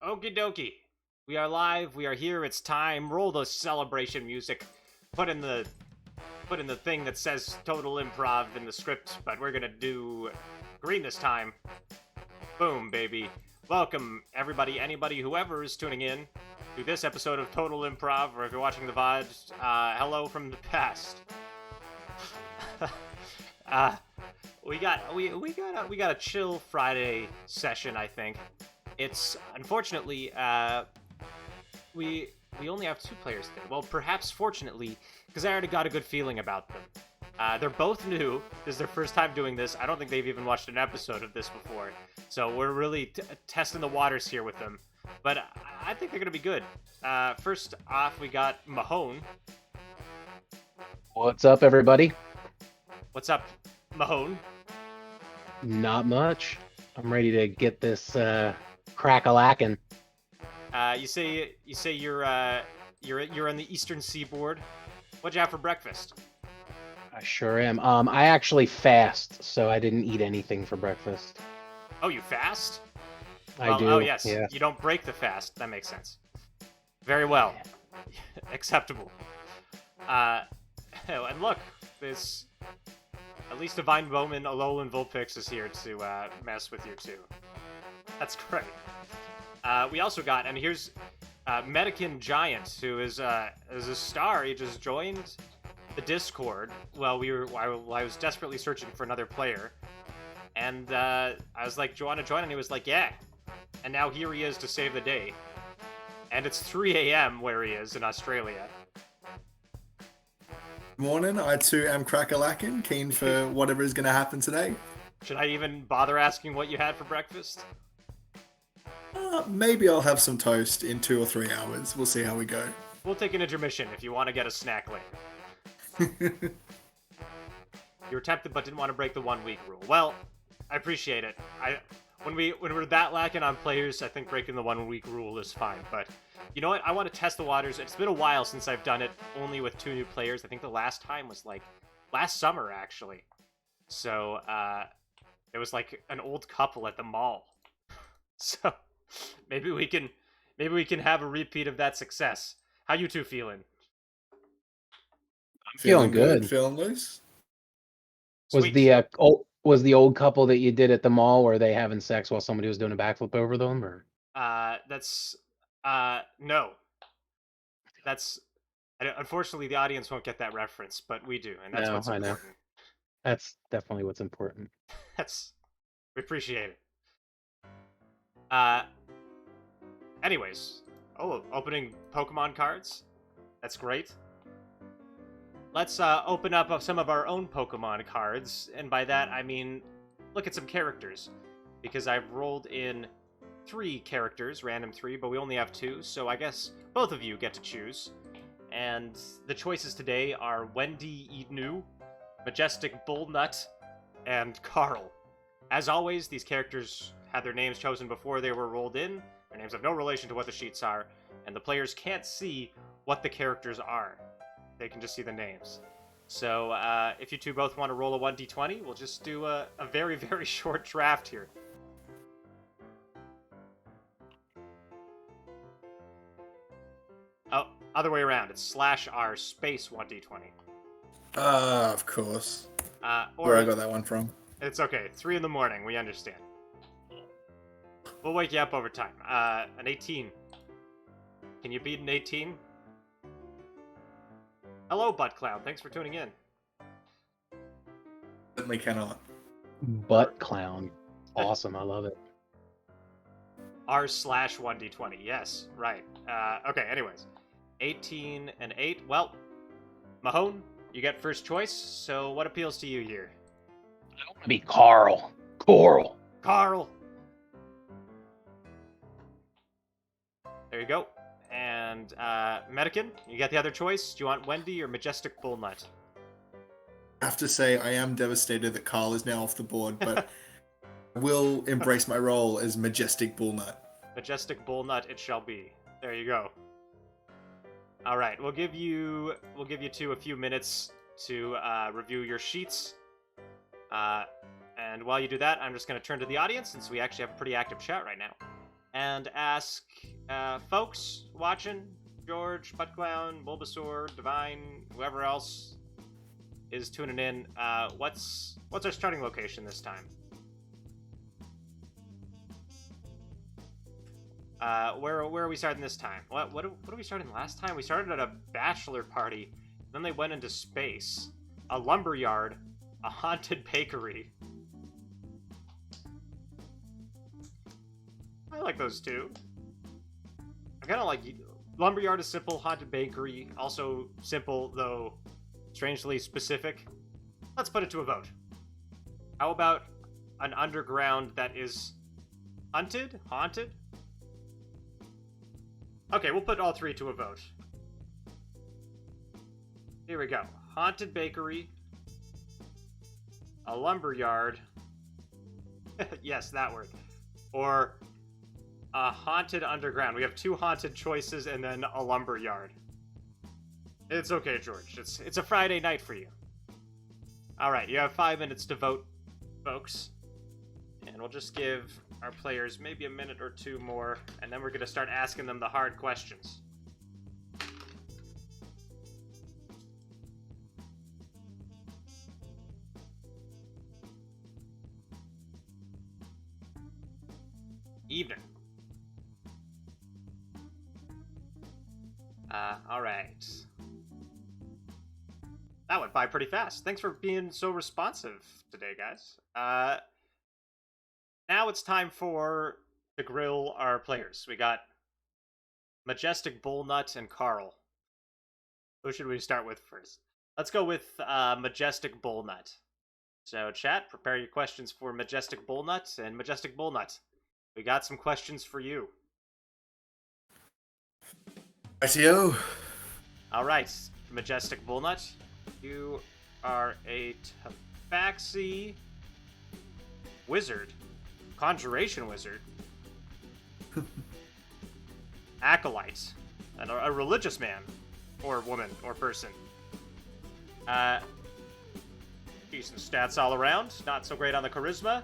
Okie dokie. We are live. We are here. It's time. Roll the celebration music. Put in the thing that says total improv in the script, but we're gonna do green this time. Boom, baby. Welcome, everybody, anybody, whoever is tuning in to this episode of Total Improv, or if you're watching the VOD, hello from the past. We got a chill Friday session, I think. It's unfortunately we only have 2 players today. Well, perhaps fortunately, because I already got a good feeling about them. They're both new. This is their first time doing this. I don't think they've even watched an episode of this before. So we're really testing the waters here with them. But I think they're going to be good. First off, we got Mahone. What's up, everybody? What's up, Mahone? Not much. I'm ready to get this crack-a-lackin'. You say you're on the eastern seaboard. What'd you have for breakfast? I sure am. I actually fast, so I didn't eat anything for breakfast. Oh, you fast? I do. Oh, yes. Yeah. You don't break the fast. That makes sense. Very well. Acceptable. And look, this... At least Divine Bowman, Alolan Vulpix is here to mess with you, too. That's great. We also got... And here's Medican Giant, who is a star. He just joined the Discord while I was desperately searching for another player. And I was like, do you want to join? And he was like, yeah. And now here he is to save the day. And it's 3 a.m. where he is in Australia. Morning, I too am crack-a-lackin', keen for whatever is going to happen today. Should I even bother asking what you had for breakfast? Maybe I'll have some toast in 2 or 3 hours. We'll see how we go. We'll take an intermission if you want to get a snack later. You were tempted but didn't want to break the 1-week rule. Well, I appreciate it. When we're that lacking on players, I think breaking the 1-week rule is fine. But you know what? I want to test the waters. It's been a while since I've done it only with 2 new players. I think the last time was like last summer, actually. So it was like an old couple at the mall. So maybe we can have a repeat of that success. How you two feeling? I'm feeling good. Feeling loose. Sweet. Was the old couple that you did at the mall, were they having sex while somebody was doing a backflip over them, or? No. That's unfortunately the audience won't get that reference, but we do, and that's what's important. I know. That's definitely what's important. We appreciate it. Anyways, opening Pokemon cards. That's great. Let's open up some of our own Pokemon cards, and by that I mean look at some characters, because I've rolled in 3 characters, random 3, but we only have 2, so I guess both of you get to choose. And the choices today are Wendy Ednu, Majestic Bullnut, and Carl. As always, these characters had their names chosen before they were rolled in. Their names have no relation to what the sheets are, and the players can't see what the characters are. They can just see the names. So if you two both want to roll a 1d20, we'll just do a very, very short draft here. Oh, other way around. It's /r space 1d20. Of course. Where I got that one from. It's okay. 3 in the morning. We understand. We'll wake you up over time. An 18. Can you beat an 18? Hello, Butt Clown. Thanks for tuning in. Certainly cannot. Butt Clown. Awesome. I love it. r/1d20. Yes, right. Okay, anyways. 18 and 8. Well, Mahone, you get first choice, so what appeals to you here? I want to be Carl. Coral. Carl! There you go. And Medican, you got the other choice. Do you want Wendy or Majestic Bullnut? I have to say, I am devastated that Carl is now off the board, but I will embrace my role as Majestic Bullnut. Majestic Bullnut it shall be. There you go. All right, we'll give you two a few minutes to review your sheets. And while you do that, I'm just going to turn to the audience since we actually have a pretty active chat right now. and ask folks watching, George, Putclown, Bulbasaur, Divine, whoever else is tuning in, what's our starting location this time? Where are we starting this time? What are we starting last time? We started at a bachelor party, then they went into space, a lumberyard, a haunted bakery. I like those two. I kind of like lumberyard is simple, haunted bakery also simple though strangely specific. Let's put it to a vote. How about an underground that is haunted? Okay, we'll put all three to a vote. Here we go. Haunted bakery. A lumberyard. Yes, that word. Or a haunted underground. We have two haunted choices and then a lumberyard. It's okay, George. It's a Friday night for you. Alright, you have 5 minutes to vote, folks. And we'll just give our players maybe a minute or two more, and then we're going to start asking them the hard questions. Evening. Alright. That went by pretty fast. Thanks for being so responsive today, guys. Now it's time to grill our players. We got Majestic Bullnut and Carl. Who should we start with first? Let's go with Majestic Bullnut. So, chat, prepare your questions for Majestic Bullnut. And Majestic Bullnut, we got some questions for you. Rightio. Alright, Majestic Bullnut. You are a tabaxi wizard. Conjuration wizard. Acolyte. And a religious man. Or woman. Or person. Decent stats all around. Not so great on the charisma.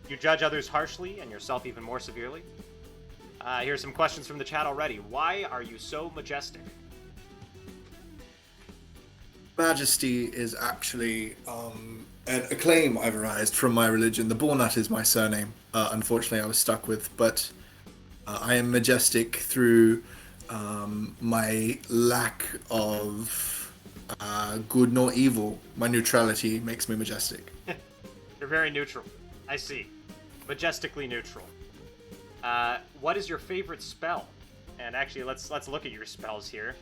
You judge others harshly and yourself even more severely. Here's some questions from the chat already. Why are you so majestic? Majesty is actually a claim I've arised from my religion. The Bullnut is my surname. Unfortunately, I was stuck with, but I am majestic through my lack of good nor evil. My neutrality makes me majestic. You're very neutral. I see. Majestically neutral. What is your favorite spell? And actually, let's look at your spells here.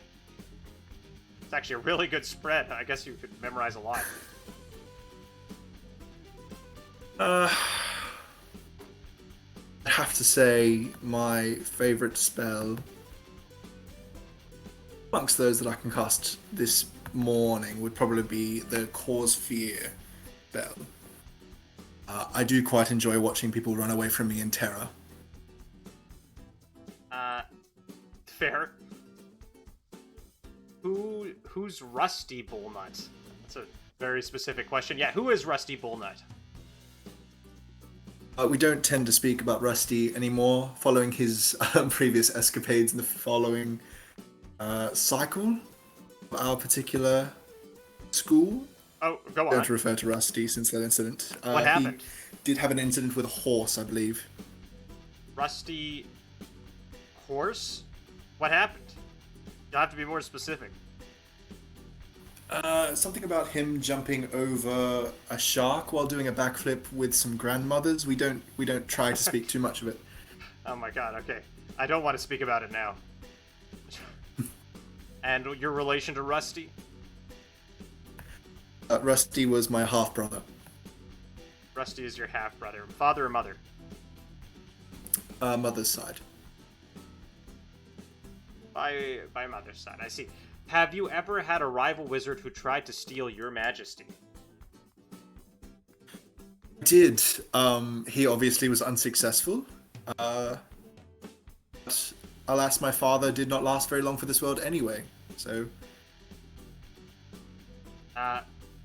It's actually a really good spread. I guess you could memorize a lot. I'd have to say my favorite spell amongst those that I can cast this morning would probably be the Cause Fear spell. I do quite enjoy watching people run away from me in terror. Fair. Who's Rusty Bullnut? That's a very specific question. Yeah, who is Rusty Bullnut? We don't tend to speak about Rusty anymore, following his previous escapades in the following cycle of our particular school. Oh, go on. I don't refer to Rusty since that incident. What happened? He did have an incident with a horse, I believe. Rusty horse? What happened? You'll have to be more specific. Something about him jumping over a shark while doing a backflip with some grandmothers. We don't try to speak too much of it. Oh my god, okay. I don't want to speak about it now. And your relation to Rusty? Rusty was my half-brother. Rusty is your half-brother. Father or mother? Mother's side. By mother's side, I see. Have you ever had a rival wizard who tried to steal your majesty? Did. He obviously was unsuccessful. But alas, my father did not last very long for this world anyway. So,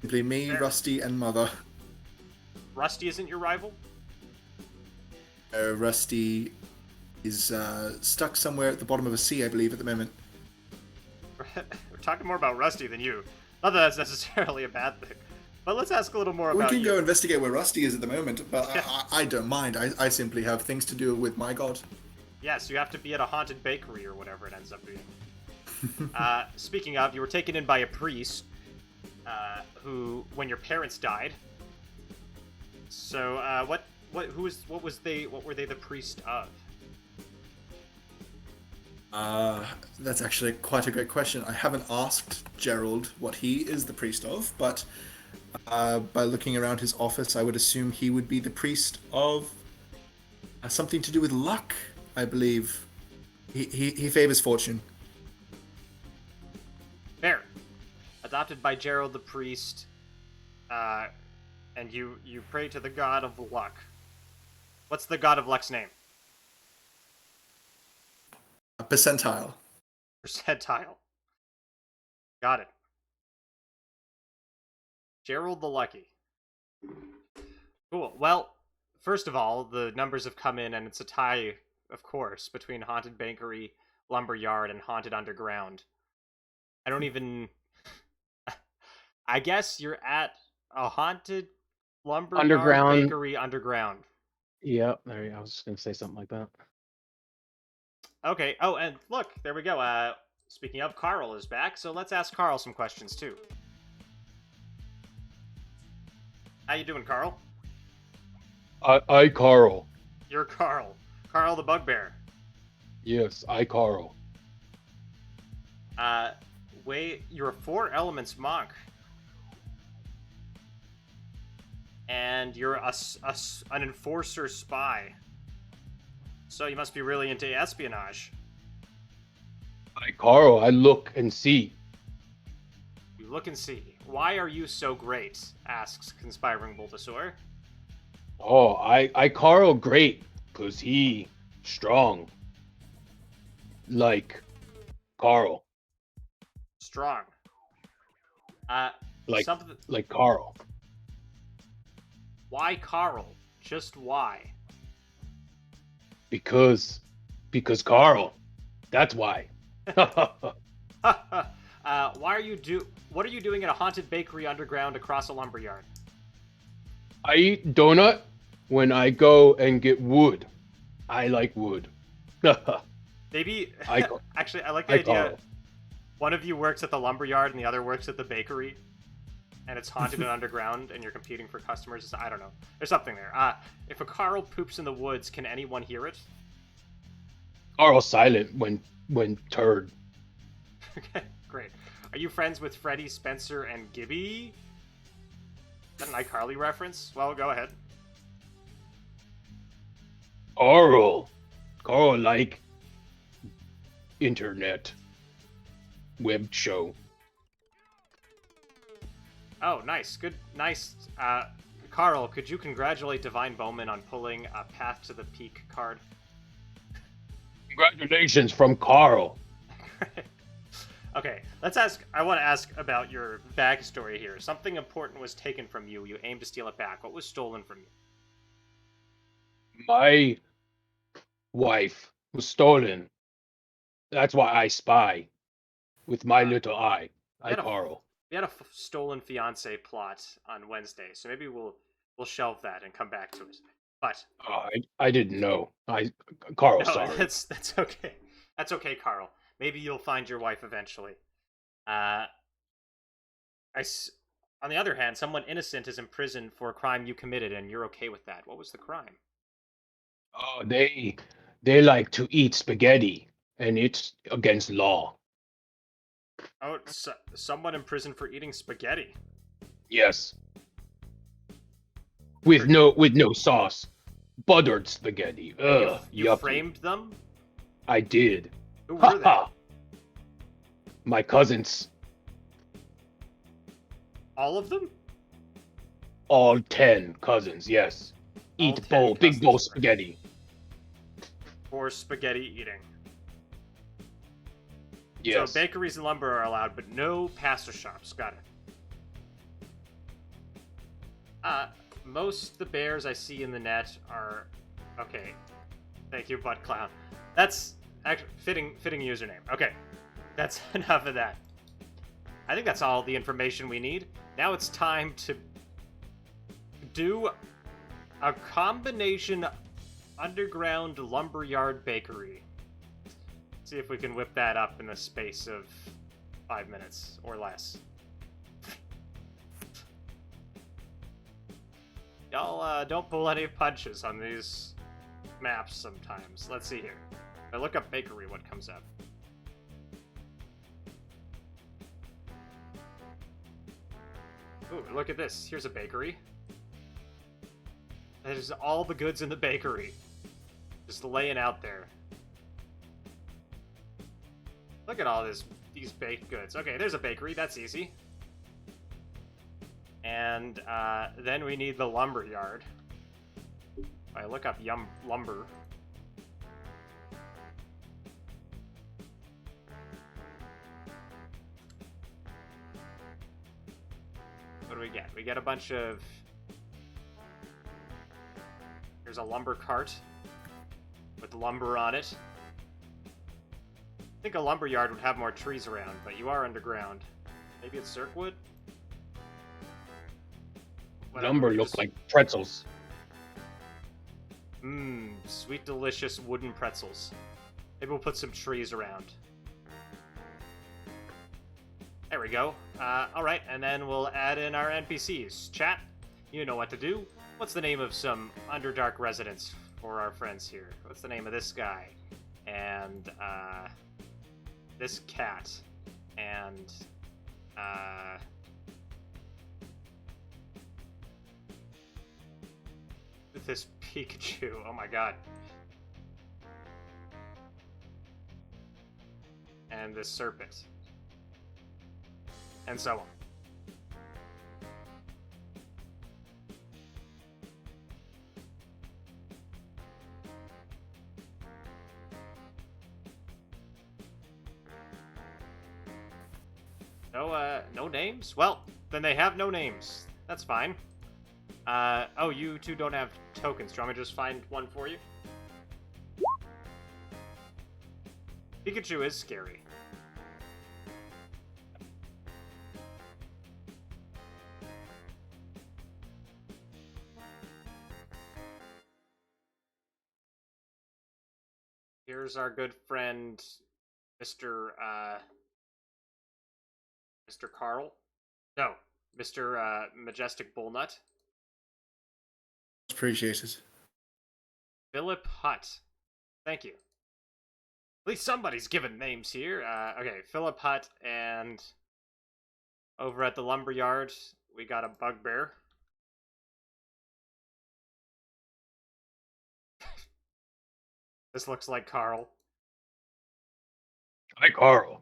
simply me, fair. Rusty, and Mother. Rusty isn't your rival? Rusty He's stuck somewhere at the bottom of a sea, I believe, at the moment. We're talking more about Rusty than you. Not that that's necessarily a bad thing. But let's ask a little more about We you. can go investigate where Rusty is at the moment, but I don't mind. I simply have things to do with my god. Yes, you have to be at a haunted bakery or whatever it ends up being. Speaking of, you were taken in by a priest who, when your parents died. So, what were they the priest of? That's actually quite a great question. I haven't asked Gerald what he is the priest of, but by looking around his office, I would assume he would be the priest of something to do with luck, I believe. He favors fortune. Fair. Adopted by Gerald the priest, and you pray to the god of luck. What's the god of luck's name? A percentile. Percentile. Got it. Gerald the Lucky. Cool. Well, first of all, the numbers have come in, and it's a tie, of course, between Haunted Bakery, Lumberyard, and Haunted Underground. I don't even... I guess you're at a Haunted Lumberyard Bakery Underground. Yep, there you go. I was just going to say something like that. Okay. Oh, and look, there we go. Speaking of, Carl is back, so let's ask Carl some questions, too. How you doing, Carl? iCarl. You're Carl. Carl the Bugbear. Yes, iCarl. You're a 4 elements monk. And you're an enforcer spy. So you must be really into espionage. iCarl, I look and see. You look and see. Why are you so great? Asks Conspiring Bulbasaur. Oh, iCarl great, 'cause he strong. Like Carl. Strong. Like Carl. Why Carl? Just why? Because Carl. That's why. What are you doing at a haunted bakery underground across a lumberyard? I eat donut when I go and get wood. I like wood. Maybe I actually I like the idea. Carl. One of you works at the lumberyard and the other works at the bakery, and it's haunted and underground, and you're competing for customers. I don't know. There's something there. If a Carl poops in the woods, can anyone hear it? Carl's silent when turd. Okay, great. Are you friends with Freddy, Spencer, and Gibby? Is that an iCarly reference? Well, go ahead. Carl like internet web show. Oh, nice. Good. Nice. Carl, could you congratulate Divine Bowman on pulling a Path to the Peak card? Congratulations from Carl. Okay, let's ask. I want to ask about your backstory here. Something important was taken from you. You aim to steal it back. What was stolen from you? My wife was stolen. That's why I spy with my little eye. Carl. We had a stolen fiance plot on Wednesday, so maybe we'll shelve that and come back to it. But I didn't know. Carl, no, sorry. That's okay. That's okay, Carl. Maybe you'll find your wife eventually. On the other hand, someone innocent is imprisoned for a crime you committed, and you're okay with that. What was the crime? Oh, they like to eat spaghetti, and it's against law. Oh, someone imprisoned for eating spaghetti. Yes. With no sauce, buttered spaghetti. Ugh, you framed them? I did. Who were they? My cousins. All of them? All 10 cousins, yes. Eat big bowl spaghetti. For spaghetti eating. Yes. So bakeries and lumber are allowed, but no pasta shops. Got it. Most the bears I see in the net are okay. Thank you, Butt Clown. That's actually fitting username. Okay, that's enough of that. I think that's all the information we need. Now it's time to do a combination underground lumberyard bakery. See if we can whip that up in the space of 5 minutes or less. Y'all don't pull any punches on these maps sometimes. Let's see here. If I look up bakery, what comes up? Ooh, look at this. Here's a bakery. There's all the goods in the bakery. Just laying out there. Look at all these baked goods. Okay, there's a bakery. That's easy. And then we need the lumber yard. If I look up lumber. What do we get? We get a bunch of... Here's a lumber cart with lumber on it. I think a lumber yard would have more trees around, but you are underground. Maybe it's Cirquewood? Lumber look like pretzels. Mmm, sweet, delicious wooden pretzels. Maybe we'll put some trees around. There we go. Alright, and then we'll add in our NPCs. Chat, you know what to do. What's the name of some Underdark residents for our friends here? What's the name of this guy? And, this cat. And, this Pikachu. Oh my god. And this serpent. And so on. No names? Well, then they have no names. That's fine. Oh, you two don't have tokens. Do you want me to just find one for you? Pikachu is scary. Here's our good friend, Mr. Carl. No, Mr. Majestic Bullnut. Appreciated. Philip Hutt. Thank you. At least somebody's given names here. Okay, Philip Hutt, and over at the lumberyard, we got a bugbear. This looks like Carl. iCarl.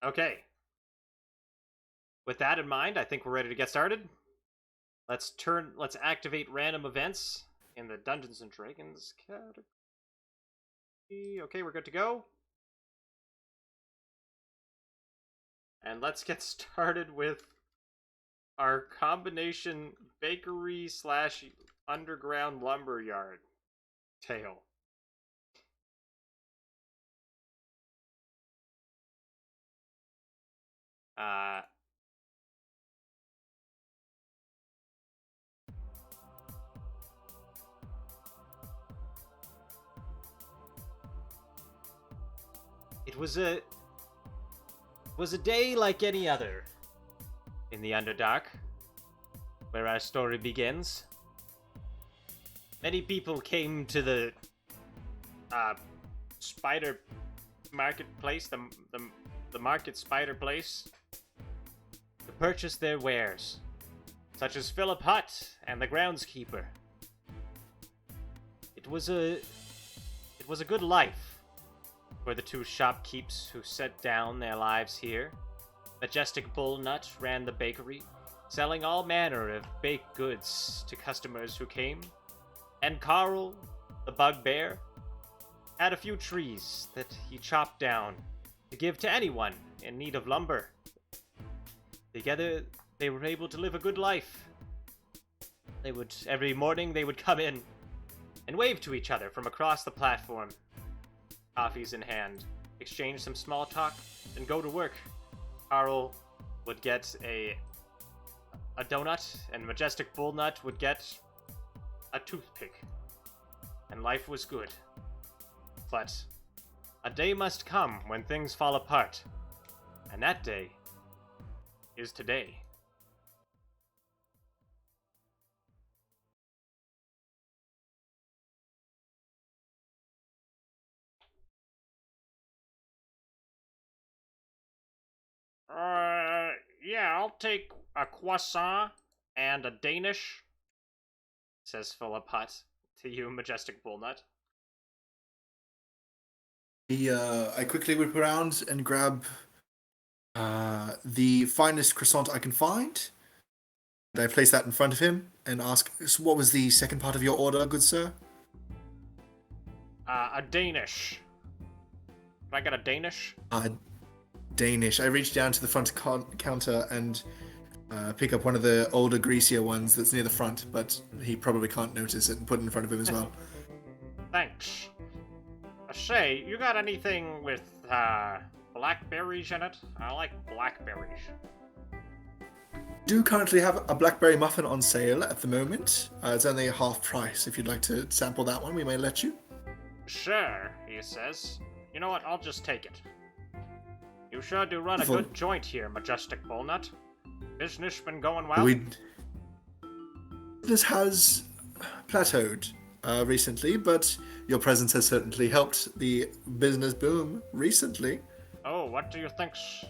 Okay. With that in mind, I think we're ready to get started. Let's activate random events in the Dungeons and Dragons category. Okay, we're good to go. And let's get started with our combination bakery / underground lumberyard tale. It was a day like any other in the Underdark, where our story begins. Many people came to the spider marketplace, the market spider place, to purchase their wares, such as Philip Hutt and the groundskeeper. It was a good life for the two shopkeepers who set down their lives here. Majestic Bullnut ran the bakery, selling all manner of baked goods to customers who came. And Carl, the bugbear, had a few trees that he chopped down to give to anyone in need of lumber. Together, they were able to live a good life. Every morning, they would come in and wave to each other from across the platform, coffees in hand, exchange some small talk, and go to work. Carl would get a donut, and Majestic Bullnut would get a toothpick. And life was good. But a day must come when things fall apart, and that day is today. Yeah, I'll take a croissant and a Danish, says Philip Hutt to you, Majestic Bullnut. I quickly whip around and grab the finest croissant I can find. And I place that in front of him and ask, "So what was the second part of your order, good sir?" A Danish. Can I get a Danish? Danish. I reach down to the front counter and pick up one of the older, greasier ones that's near the front, but he probably can't notice it, and put it in front of him as well. Thanks. Say, you got anything with blackberries in it? I like blackberries. Do currently have a blackberry muffin on sale at the moment. It's only half price. If you'd like to sample that one, we may let you. Sure, he says. You know what? I'll just take it. You sure do run a good joint here, Majestic Bullnut. Business been going well? Business has plateaued recently, but your presence has certainly helped the business boom recently. Oh, what do you think's...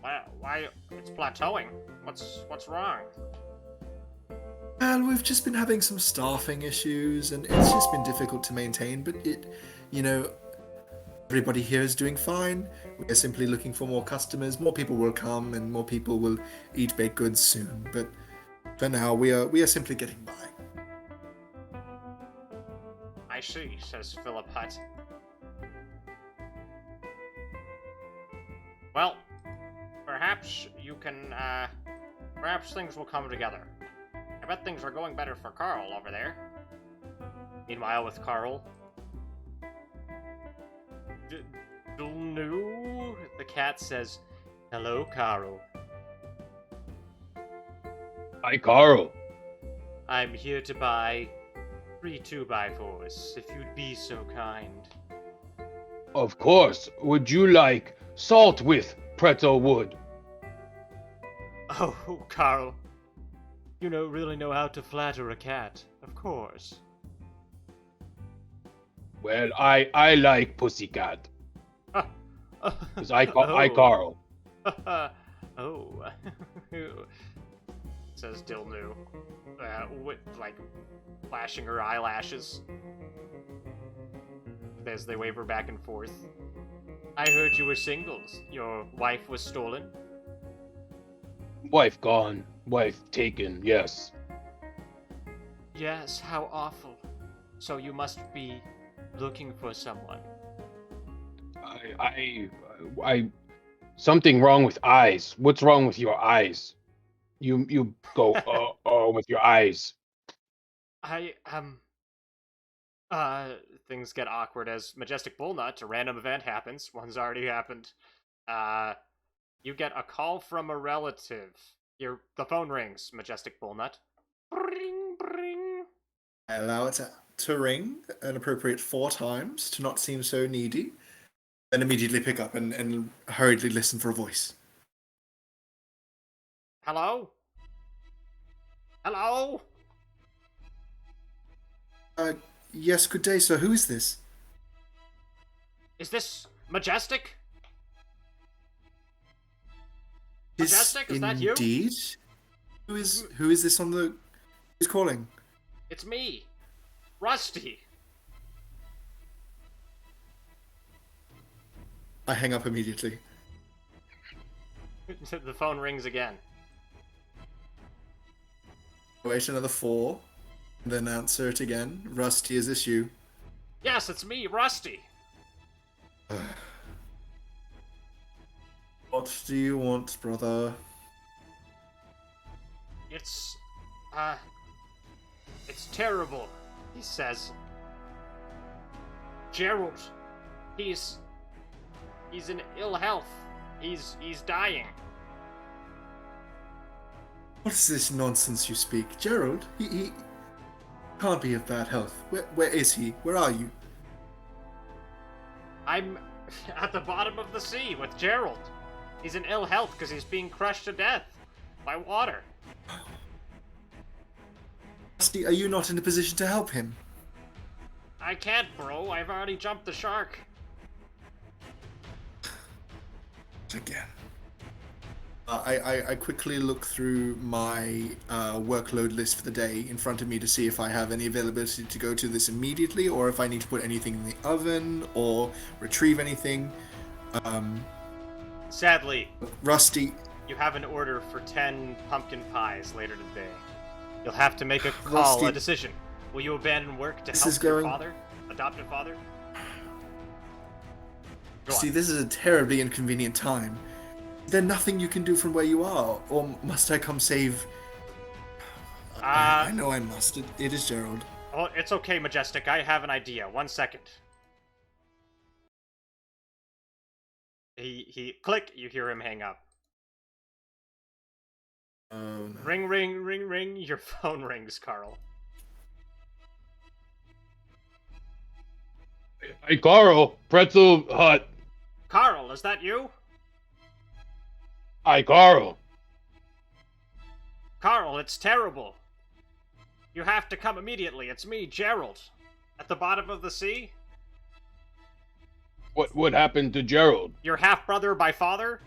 Why it's plateauing? What's wrong? Well, we've just been having some staffing issues, and it's just been difficult to maintain, but everybody here is doing fine. We're simply looking for more customers. More people will come, and more people will eat baked goods soon. But for now, we are simply getting by. I see, says Philip Hutt. Well, perhaps you can, perhaps things will come together. I bet things are going better for Carl over there. Meanwhile, with Carl... No, the cat says, "Hello, Carl. Hi, Carl. I'm here to buy 3 2x4s, if you'd be so kind." Of course. Would you like salt with pretzel wood? Oh, Carl. You don't really know how to flatter a cat, of course. Well, I like pussycat. Because I Carl. Oh. Says Dilnu, with, flashing her eyelashes as they waver back and forth. I heard you were singles. Your wife was stolen? Wife gone. Wife taken, yes. Yes, how awful. So you must be looking for someone. I something wrong with eyes. What's wrong with your eyes? You go with your eyes. Things get awkward as Majestic Bullnut, a random event happens. One's already happened. You get a call from a relative. The phone rings, Majestic Bullnut. Bring, bring. I allow it to ring an appropriate 4 times to not seem so needy, then immediately pick up and hurriedly listen for a voice. Hello? Hello? Yes, good day, sir. Who is this? Is this Majestic? Majestic, is that you? Indeed. Who is this on the... Who's calling? It's me, Rusty. I hang up immediately. The phone rings again. Wait another 4, and then answer it again. Rusty, is this you? Yes, it's me, Rusty. What do you want, brother? It's terrible, he says. Gerald, he's in ill health. He's dying. What is this nonsense you speak? Gerald? He can't be of bad health. Where is he? Where are you? I'm at the bottom of the sea with Gerald. He's in ill health because he's being crushed to death by water. Rusty, are you not in a position to help him? I can't, bro. I've already jumped the shark. Again. I quickly look through my workload list for the day in front of me to see if I have any availability to go to this immediately, or if I need to put anything in the oven or retrieve anything. Sadly, Rusty, you have an order for 10 pumpkin pies later today. You'll have to make a call, Rusty, a decision. Will you abandon work to this help is your going- father, adopted father? Go Rusty, on. this is a terribly inconvenient time. Is there nothing you can do from where you are, or must I come save? I know I must. It is Gerald. Oh, it's okay, Majestic. I have an idea. 1 second. He click. You hear him hang up. Oh no. Ring, ring, ring, ring. Your phone rings, Carl. iCarl, Pretzel Hut. Carl, is that you? iCarl. Carl, it's terrible. You have to come immediately. It's me, Gerald. At the bottom of the sea? What happened to Gerald? Your half-brother by father?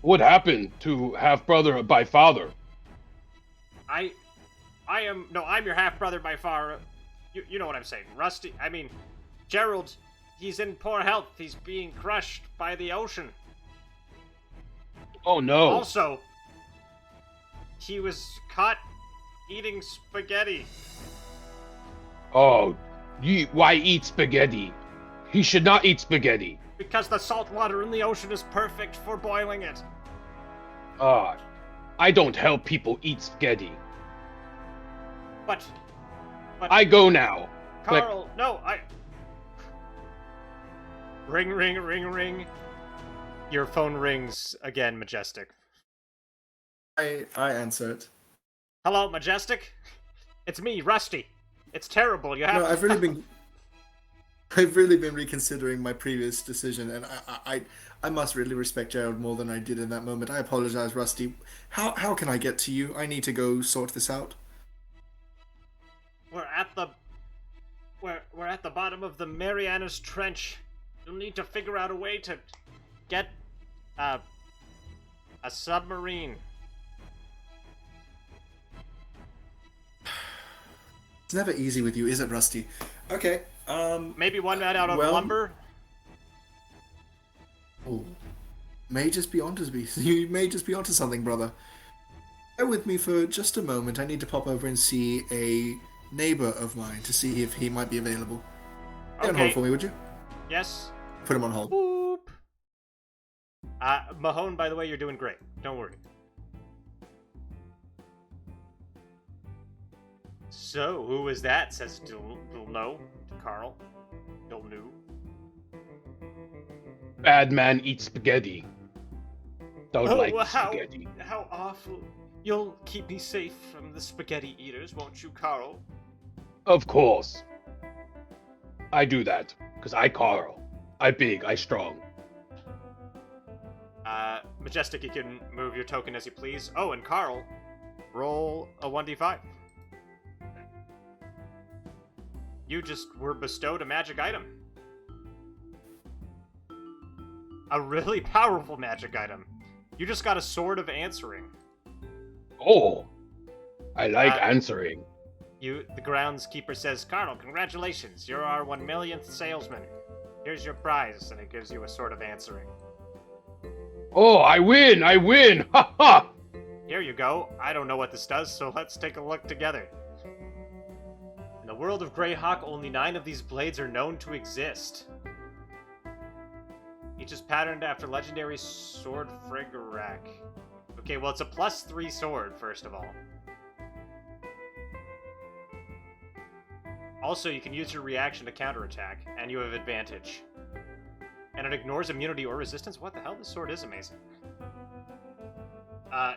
What happened to half-brother by father? I'm your half-brother by far. You know what I'm saying. Gerald, he's in poor health. He's being crushed by the ocean. Oh no. Also, he was caught eating spaghetti. Oh, why eat spaghetti? He should not eat spaghetti. Because the salt water in the ocean is perfect for boiling it. I don't help people eat spaghetti. But I go now. Carl, no, Ring, ring, ring, ring. Your phone rings again, Majestic. I answer it. Hello, Majestic? It's me, Rusty. It's terrible. You have No, I've really been reconsidering my previous decision, and I must really respect Gerald more than I did in that moment. I apologize, Rusty. How can I get to you? I need to go sort this out. We're at the bottom of the Marianas Trench. You'll need to figure out a way to get a submarine. It's never easy with you, is it, Rusty? Okay. Maybe one made out of well- lumber. Oh, may just be onto me. You may just be onto something, brother. Bear with me for just a moment. I need to pop over and see a neighbor of mine to see if he might be available. Stay on hold for me, would you? Yes. Put him on hold. Boop. Mahone, by the way, you're doing great. Don't worry. So, who was that? Says Dilno to Carl. Dilnu. Bad man eats spaghetti. Don't like spaghetti. How awful. You'll keep me safe from the spaghetti eaters, won't you, Carl? Of course. I do that, because I Carl. I big, I strong. Majestic, you can move your token as you please. Oh, and Carl, roll a 1d5. You just were bestowed a magic item. A really powerful magic item. You just got a Sword of Answering. Oh, I like answering. The groundskeeper says, Carl, congratulations, you're our 1 millionth salesman. Here's your prize, and it gives you a Sword of Answering. Oh, I win! Ha ha! Here you go. I don't know what this does, so let's take a look together. In the world of Greyhawk, only 9 of these blades are known to exist. Each is patterned after legendary sword Frigarak. Okay, well, it's a +3 sword, first of all. Also, you can use your reaction to counterattack, and you have advantage. And it ignores immunity or resistance? What the hell? This sword is amazing.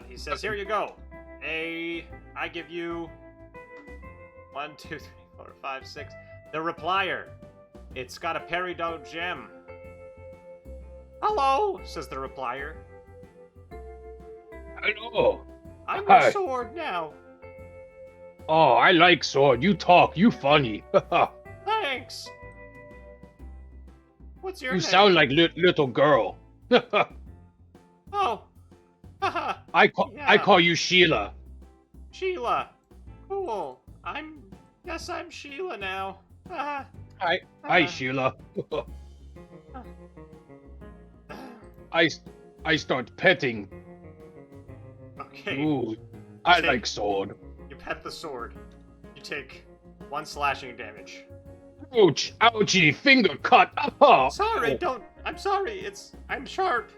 He says, here you go. I give you 1, 2, 3, 4, 5, 6. The replier. It's got a peridot gem. Hello, says the replier. Hello. I'm Hi. your sword now. Oh, I like sword. You talk. You funny. Thanks. What's your You name? sound like little girl. Oh. Haha. I Yeah. call you Sheila. Sheila. Cool. Guess I'm Sheila now. Haha. Hi, Sheila. I start petting. Okay. Ooh, I Okay. like sword. You pet the sword. You take 1 slashing damage. Ouch! Ouchie! Finger cut! Oh, Sorry, oh. don't. I'm sorry. I'm sharp.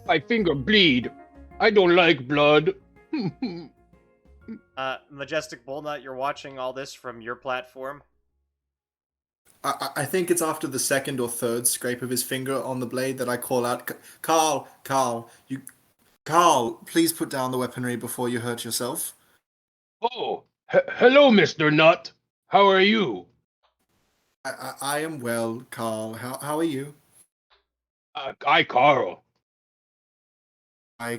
My finger bleed. I don't like blood. Majestic Bullnut, you're watching all this from your platform. I think it's after the second or third scrape of his finger on the blade that I call out, Carl, Carl, please put down the weaponry before you hurt yourself. Oh, hello, Mr. Nut. How are you? I am well, Carl. How are you? iCarl.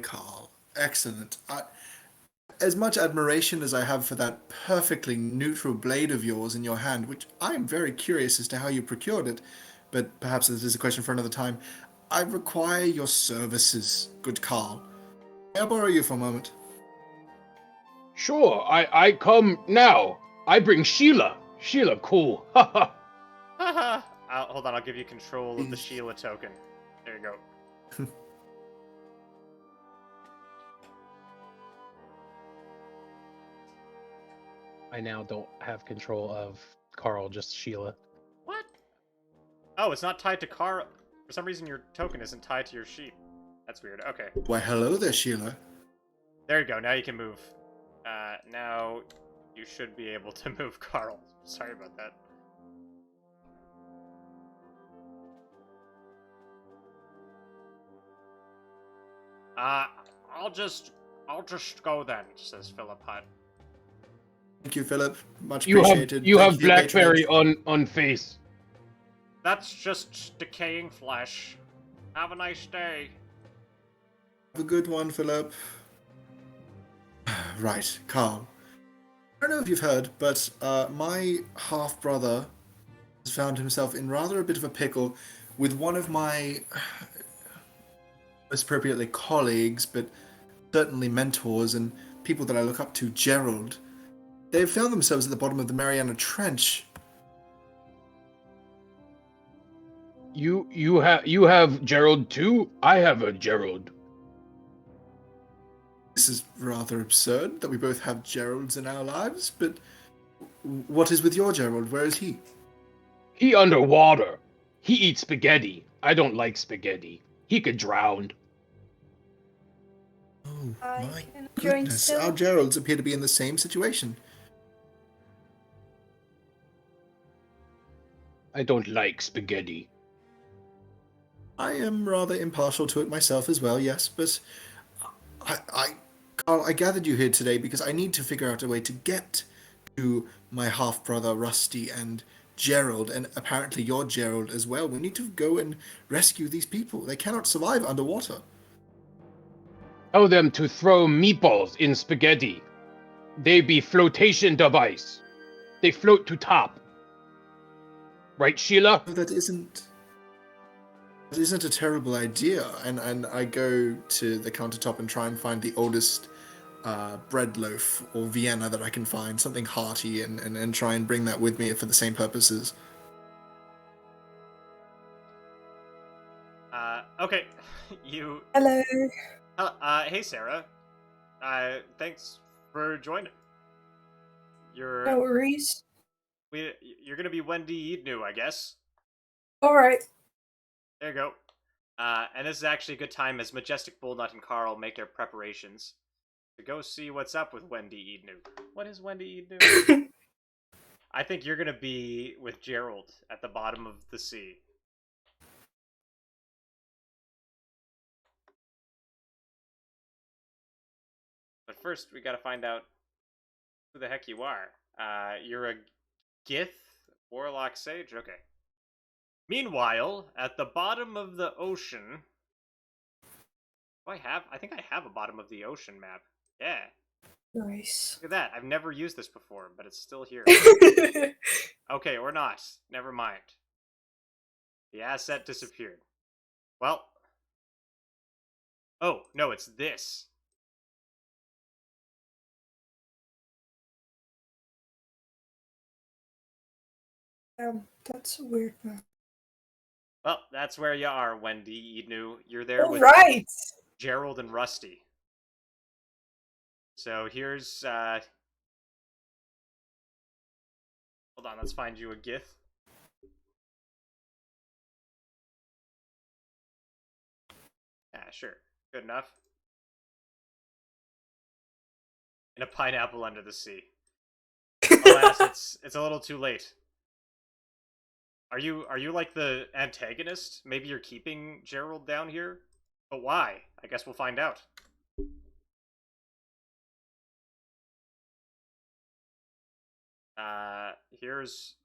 Carl. Excellent. As much admiration as I have for that perfectly neutral blade of yours in your hand, which I am very curious as to how you procured it, but perhaps this is a question for another time. I require your services, good Carl. May I borrow you for a moment? Sure, I come now. I bring Sheila. Sheila, cool. Haha. Haha. Hold on, I'll give you control of the Please. Sheila token. There you go. I now don't have control of Carl, just Sheila. What? Oh, it's not tied to Carl. For some reason, your token isn't tied to your sheep. That's weird. Okay. Why, hello there, Sheila. There you go. Now you can move. Now you should be able to move Carl. Sorry about that. I'll just go then, says Philip Hutt. Thank you, Philip. Much You appreciated. have you Thank have for your blackberry patronage. on face. That's just decaying flesh. Have a nice day. Have a good one, Philip. Right, Carl. I don't know if you've heard, but my half-brother has found himself in rather a bit of a pickle with one of my, most appropriately, colleagues, but certainly mentors and people that I look up to, Gerald. They've found themselves at the bottom of the Mariana Trench. You have Gerald too? I have a Gerald. This is rather absurd that we both have Geralds in our lives, but what is with your Gerald? Where is he? He underwater. He eats spaghetti. I don't like spaghetti. He could drown. Oh, I my can join goodness. still. Our Geralds appear to be in the same situation. I don't like spaghetti. I am rather impartial to it myself as well, yes, but Carl, I gathered you here today because I need to figure out a way to get to my half-brother Rusty and Gerald, and apparently your Gerald as well. We need to go and rescue these people. They cannot survive underwater. Tell them to throw meatballs in spaghetti. They be flotation device. They float to top. Right, Sheila? No, that isn't a terrible idea. And I go to the countertop and try and find the oldest bread loaf or Vienna that I can find, something hearty, and try and bring that with me for the same purposes. Okay. You. Hello. Hey, Sarah. Thanks for joining. No worries. You're gonna be Wendy Eadnu, I guess. Alright. There you go. And this is actually a good time as Majestic, Bullnut, and Carl make their preparations to go see what's up with Wendy Ednu. What is Wendy Ednu? I think you're gonna be with Gerald at the bottom of the sea. But first, we gotta find out who the heck you are. You're a Gith Warlock Sage? Okay. Meanwhile, at the bottom of the ocean... I think I have a bottom of the ocean map. Yeah. Nice. Look at that. I've never used this before, but it's still here. Okay, or not. Never mind. The asset disappeared. Well. Oh, no, it's this. That's a weird map. Well, that's where you are, Wendy Ednu. You're there with Right. Gerald and Rusty. So here's, hold on, let's find you a Gith. Yeah, sure. Good enough. And a pineapple under the sea. Alas, it's a little too late. Are you like the antagonist? Maybe you're keeping Gerald down here? But why? I guess we'll find out. Here's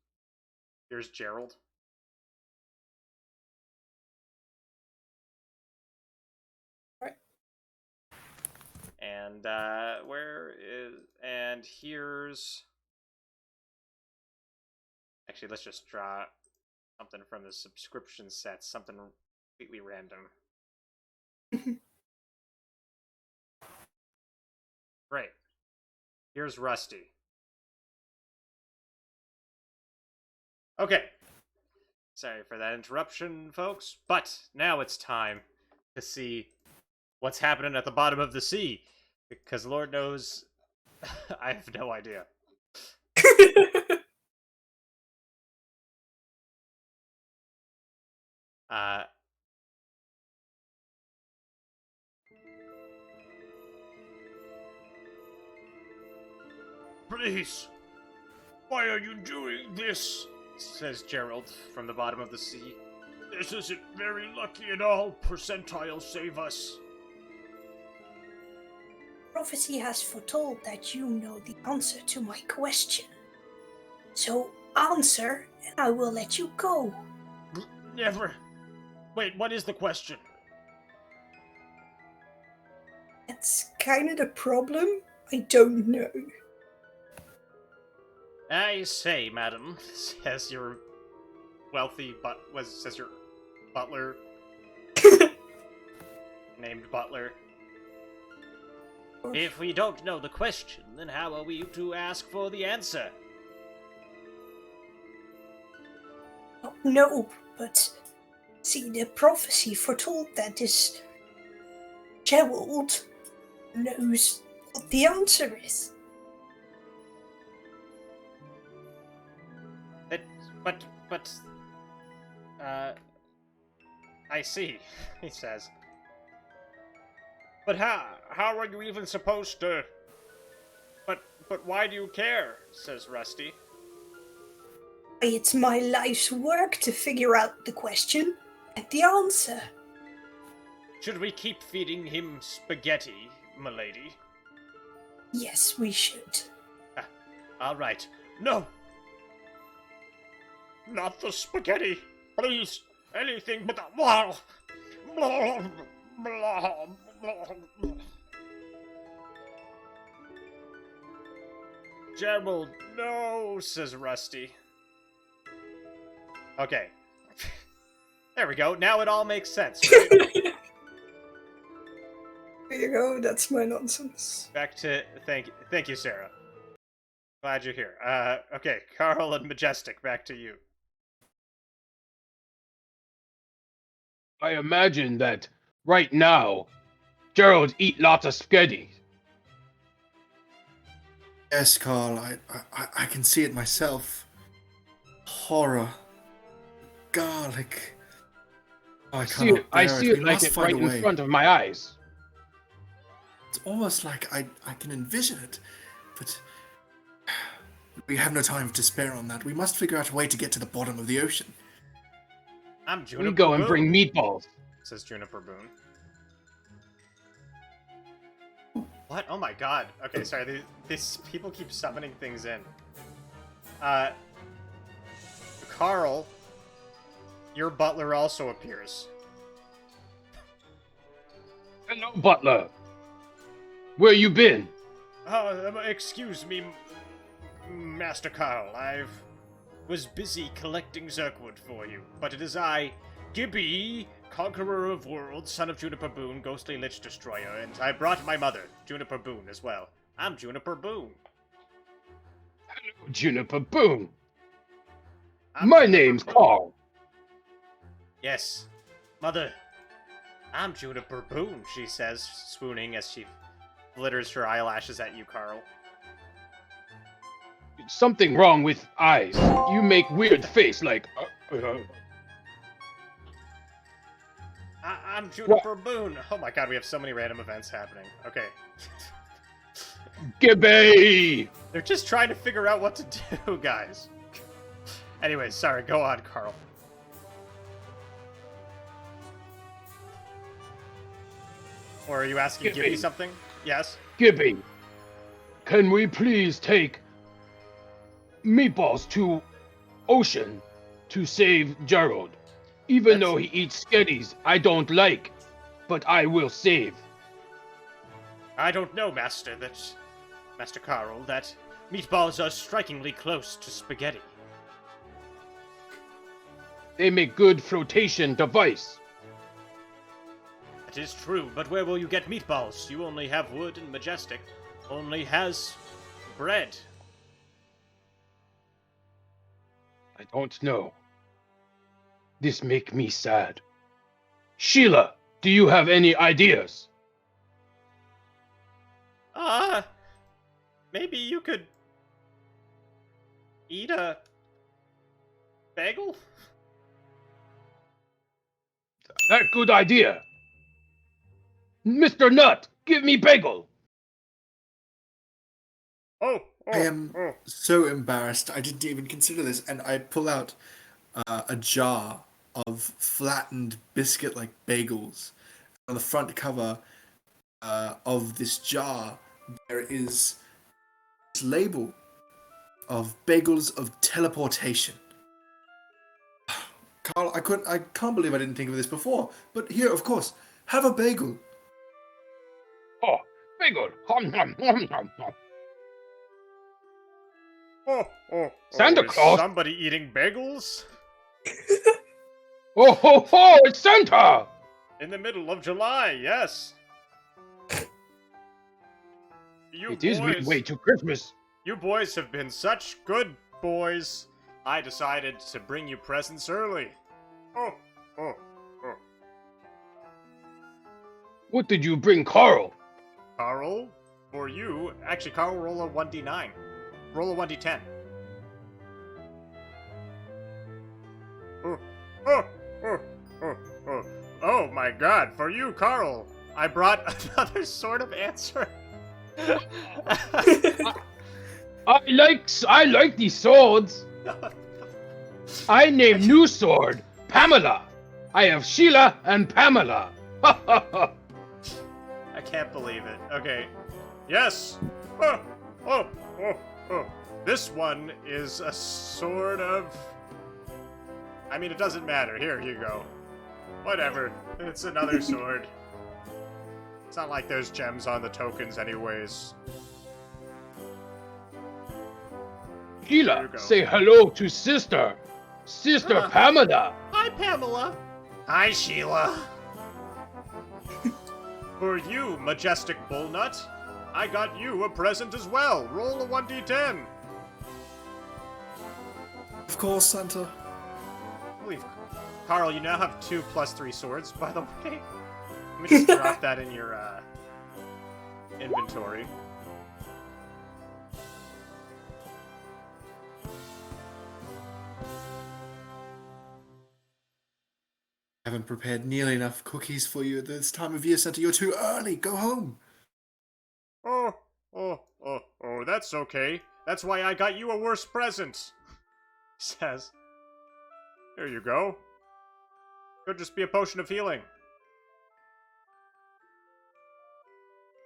Gerald. Right. And here's... Actually, let's just draw something from the subscription set, something completely random. Right. Here's Rusty. Okay. Sorry for that interruption, folks, but now it's time to see what's happening at the bottom of the sea, because Lord knows I have no idea. Please, why are you doing this? Says Gerald from the bottom of the sea. This isn't very lucky at all. Percentile save us. Prophecy has foretold that you know the answer to my question. So answer, and I will let you go. Never. Wait, what is the question? That's kind of the problem. I don't know. I say, madam, says your says your butler named Butler. If we don't know the question, then how are we to ask for the answer? Oh, no, but see, the prophecy foretold that this Gerald knows what the answer is. But, I see, he says. But how are you even supposed to... But why do you care, says Rusty. It's my life's work to figure out the question and the answer. Should we keep feeding him spaghetti, milady? Yes, we should. All right. No! Not the spaghetti! Please! Anything but the... Blah, blah, blah, blah. Gerald, no, says Rusty. Okay. There we go. Now it all makes sense, right? There you go. That's my nonsense. Back to... Thank you, Sarah. Glad you're here. Okay, Carl and Majestic, back to you. I imagine that right now, Gerald eat lots of spaghetti. Yes, Carl, I can see it myself. Horror. Garlic. I See it, cannot bear I see We it like must it find right a in way. front of my eyes. It's almost like I can envision it, but we have no time to spare on that. We must figure out a way to get to the bottom of the ocean. I'm We Juniper go and Boone, bring meatballs. says Juniper Boone. What? Oh my god. Okay, sorry. These people keep summoning things in. Carl, your butler also appears. Hello, butler. Where you been? Excuse me, Master Carl. Was busy collecting Zerkwood for you, but it is I, Gibby, Conqueror of Worlds, son of Juniper Boone, Ghostly Lich Destroyer, and I brought my mother, Juniper Boone, as well. I'm Juniper Boone. Hello, Juniper Boone. I'm My Juniper name's Boone. Carl. Yes, Mother. I'm Juniper Boone, she says, swooning as she flitters her eyelashes at you, Carl. Something wrong with eyes. You make weird face like. I'm Juniper Boone. Oh my god, we have so many random events happening. Okay. Gibby! They're just trying to figure out what to do, guys. Anyways, sorry, go on, Carl. Or are you asking Gibby. Gibby something? Yes? Gibby, can we please take meatballs to ocean to save Gerald? Even That's- though he eats sketties I don't like, but I will save. I don't know, Master Carl, that meatballs are strikingly close to spaghetti. They make good flotation device. That is true, but where will you get meatballs? You only have wood, and Majestic only has bread. I don't know. This make me sad. Sheila, do you have any ideas? Maybe you could eat a bagel? That good idea. Mr. Nut, give me bagel. Oh, I am so embarrassed. I didn't even consider this, and I pull out a jar of flattened biscuit-like bagels. On the front cover of this jar, there is this label of bagels of teleportation. Carl, I can't believe I didn't think of this before. But here, of course, have a bagel. Oh, bagel. Hum, hum, hum, hum, hum. Santa is Claus? somebody eating bagels? Oh ho ho! It's Santa. In the middle of July, yes. You It is boys, midway to Christmas. You boys have been such good boys. I decided to bring you presents early. Oh. What did you bring, Carl? Carl, for you, actually, Carl, roll a 1d9. Roll a 1d10. Oh my god, for you, Carl, I brought another Sword of Answer. I like these swords. I name new sword Pamela. I have Sheila and Pamela. I can't believe it. Okay. Yes. This one is a sort of... I mean, it doesn't matter. Here you go. Whatever. It's another sword. It's not like there's gems on the tokens anyways. There you Sheila, go. say hello to sister. Sister Huh. Pamela. Hi, Pamela. Hi, Sheila. For you, Majestic Bullnut, I got you a present as well. Roll a 1d10. Of course, Santa. I believe, Carl, you now have 2 + 3 swords, by the way. Let me just drop that in your inventory. haven't prepared nearly enough cookies for you at this time of year, Santa. You're too early. Go home. Oh, that's okay. That's why I got you a worse present. He says. Here you go. Could just be a potion of healing.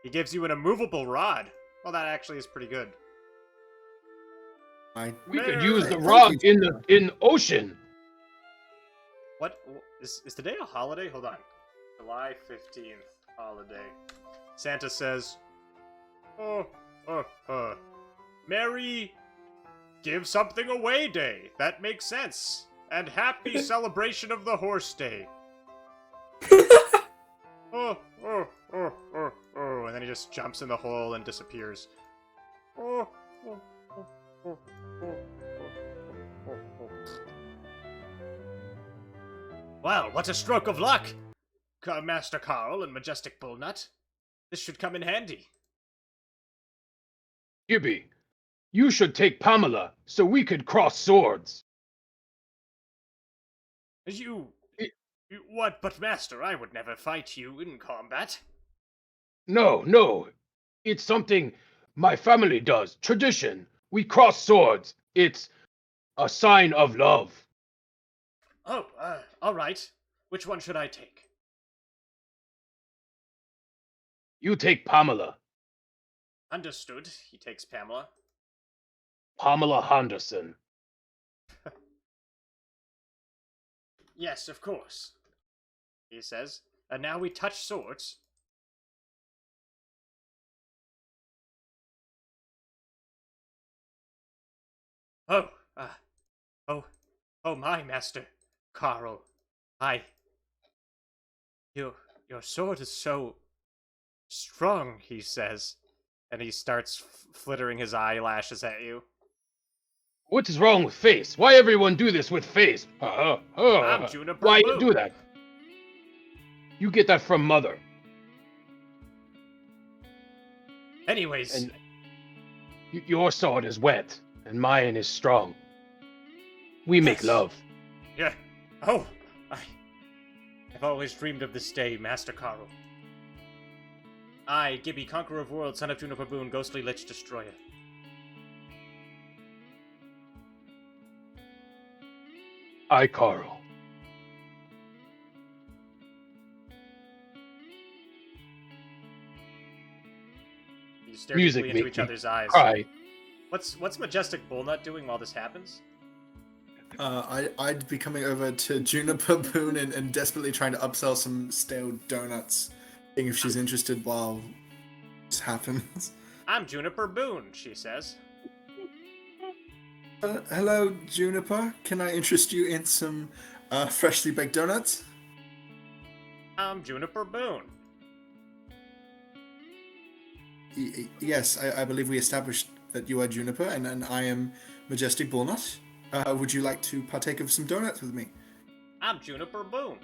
He gives you an immovable rod. Well, that actually is pretty good. We could use the rod in ocean. What? Is today a holiday? Hold on. July 15th, holiday. Santa says, Merry Give Something Away Day. That makes sense. And happy celebration of the Horse Day. And then he just jumps in the hole and disappears. Well, what a stroke of luck, Master Carl and Majestic Bullnut. This should come in handy. Gibby, you should take Pamela so we could cross swords. What, but Master, I would never fight you in combat. No. It's something my family does. Tradition. We cross swords. It's a sign of love. Oh, all right. Which one should I take? You take Pamela. Understood. He takes Pamela. Pamela Henderson. Yes, of course, he says. And now we touch swords. Oh, my master, Carl. Your sword is so strong, he says. And he starts flittering his eyelashes at you. What is wrong with face? Why everyone do this with face? I'm Juniper Why Blue. you do that? You get that from mother. Anyways. And your sword is wet, and mine is strong. We make love. Yeah. Oh, I've always dreamed of this day, Master Carl. I, Gibby, Conqueror of Worlds, son of Juniper Boone, Ghostly Lich Destroyer. iCarl. You stare Music deeply into make each me other's eyes. cry. What's Majestic Bullnut doing while this happens? I'd be coming over to Juniper Boone and desperately trying to upsell some stale donuts, seeing if she's interested while this happens. I'm Juniper Boone, she says. Hello, Juniper. Can I interest you in some freshly baked donuts? I'm Juniper Boone. Yes, I believe we established that you are Juniper, and I am Majestic Bullnut. Would you like to partake of some donuts with me? I'm Juniper Boone.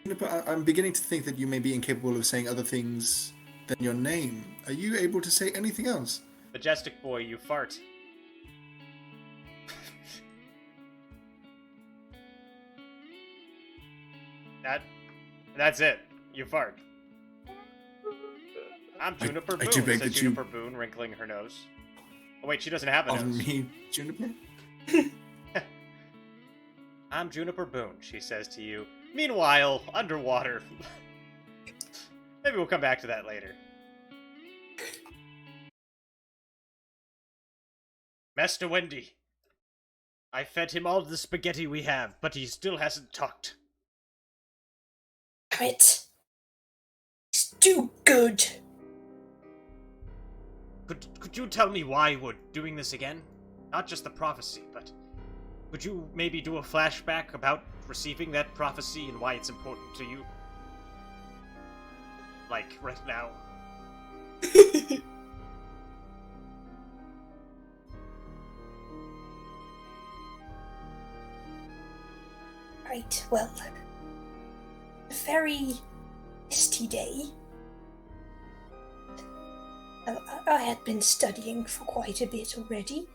Juniper, I'm beginning to think that you may be incapable of saying other things than your name. Are you able to say anything else? Majestic boy, you fart. That's it. You fart. I'm Juniper Boone, do beg says that Juniper Boone, wrinkling her nose. Oh wait, she doesn't have a Pardon nose. me, Juniper? I'm Juniper Boone, she says to you. Meanwhile, underwater. Maybe we'll come back to that later. Master Wendy. I fed him all the spaghetti we have, but he still hasn't talked. Damn it. It's too good. Could you tell me why we're doing this again? Not just the prophecy, but could you maybe do a flashback about receiving that prophecy and why it's important to you? Like, right now. Right, well, a very misty day. I had been studying for quite a bit already.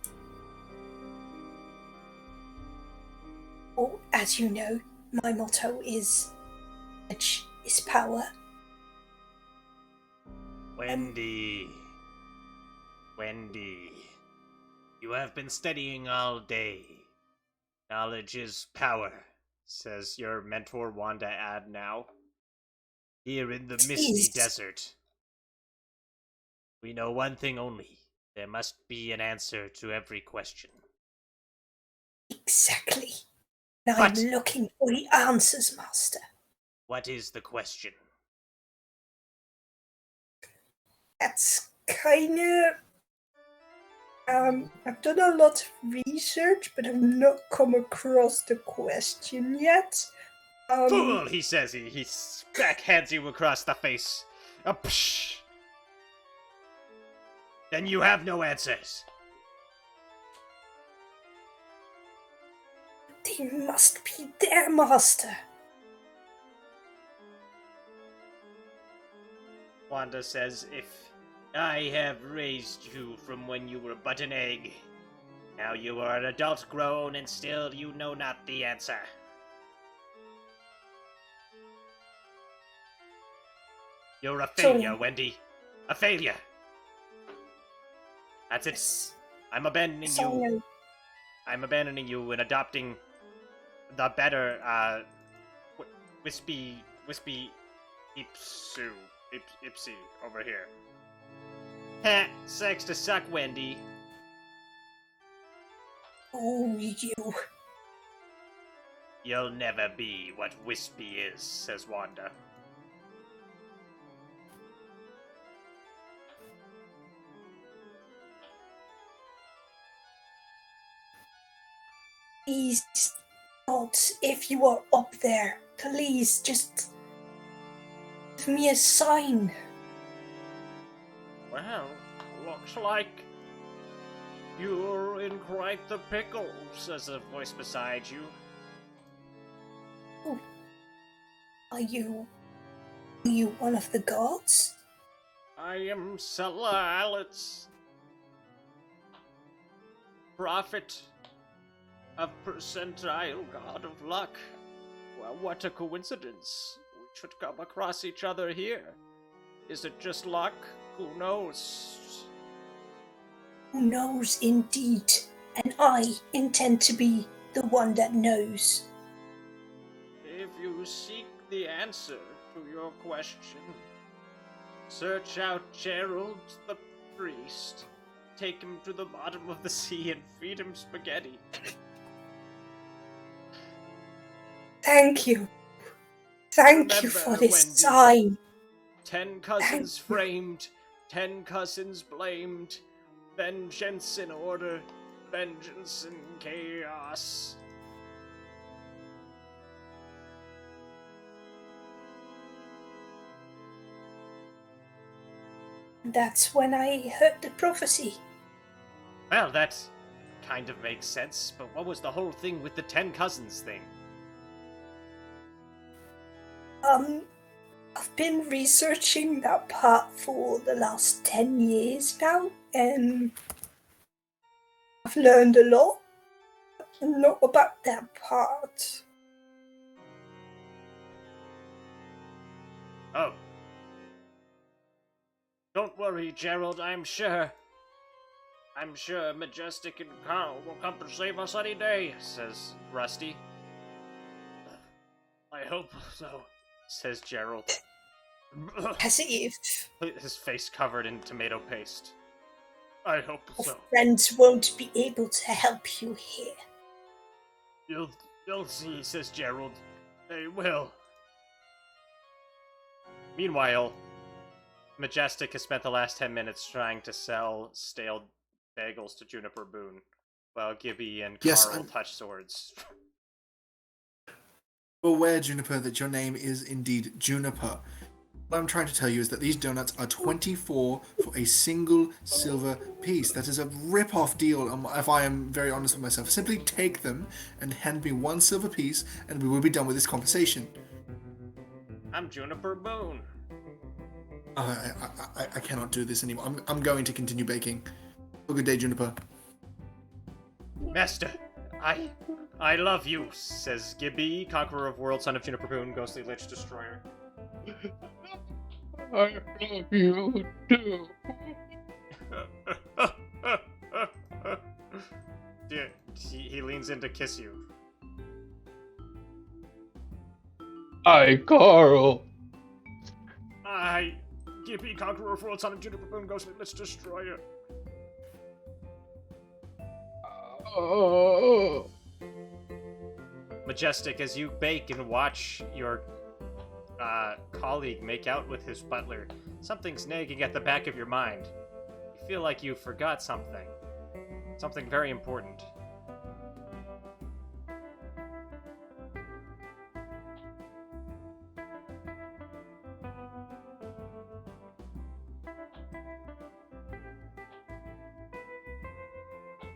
Oh, as you know, my motto is knowledge is power. Wendy, you have been studying all day. Knowledge is power, says your mentor Wanda Ad now. Here in the misty desert, we know one thing only. There must be an answer to every question. Exactly. And I'm What? looking for the answers, Master. What is the question? That's kind of... I've done a lot of research, but I've not come across the question yet. Fool, he says. He backhands you across the face. Psh. Then you have no answers. They must be there, Master. Wanda says, if I have raised you from when you were but an egg, now you are an adult grown and still you know not the answer. You're a failure, Wendy. A failure. That's it. I'm abandoning you. I'm abandoning you and adopting the better, Ipsy over here. Heh, sex to suck, Wendy. Oh, you. You'll never be what Wispy is, says Wanda. Please, gods, if you are up there, please just give me a sign. Well, looks like you're in quite the pickle, says a voice beside you. Oh. Are you one of the gods? I am Silliest, prophet of percentile god of luck. Well, what a coincidence. We should come across each other here. Is it just luck? Who knows? Who knows indeed, and I intend to be the one that knows. If you seek the answer to your question, search out Gerald the priest, take him to the bottom of the sea and feed him spaghetti. Thank you. Thank you for this sign. 10 cousins framed, 10 cousins blamed, vengeance in order, vengeance in chaos. That's when I heard the prophecy. Well, that kind of makes sense, but what was the whole thing with the 10 cousins thing? I've been researching that part for the last 10 years now, and I've learned a lot about that part. Oh. Don't worry, Gerald, I'm sure Majestic and Carl will come to save us any day, says Rusty. I hope so, says Gerald. As if His face covered in tomato paste. I hope your so. friends won't be able to help you here. You'll see, says Gerald. They will. Meanwhile, Majestic has spent the last 10 minutes trying to sell stale bagels to Juniper Boone, while Gibby and Carl touch swords. Aware, Juniper, that your name is indeed Juniper. What I'm trying to tell you is that these donuts are 24 for a single silver piece. That is a rip-off deal, if I am very honest with myself. Simply take them and hand me one silver piece, and we will be done with this conversation. I'm Juniper Boone. I cannot do this anymore. I'm going to continue baking. Have a good day, Juniper. Master, I love you, says Gibby, Conqueror of Worlds, son of Juniper Boone, Ghostly Lich Destroyer. I love you too. Dude, he leans in to kiss you. iCarl. Gibby, Conqueror of Worlds, son of Juniper Boone, Ghostly Lich Destroyer. Oh. Majestic, as you bake and watch your colleague make out with his butler, something's nagging at the back of your mind. You feel like you forgot something. Something very important.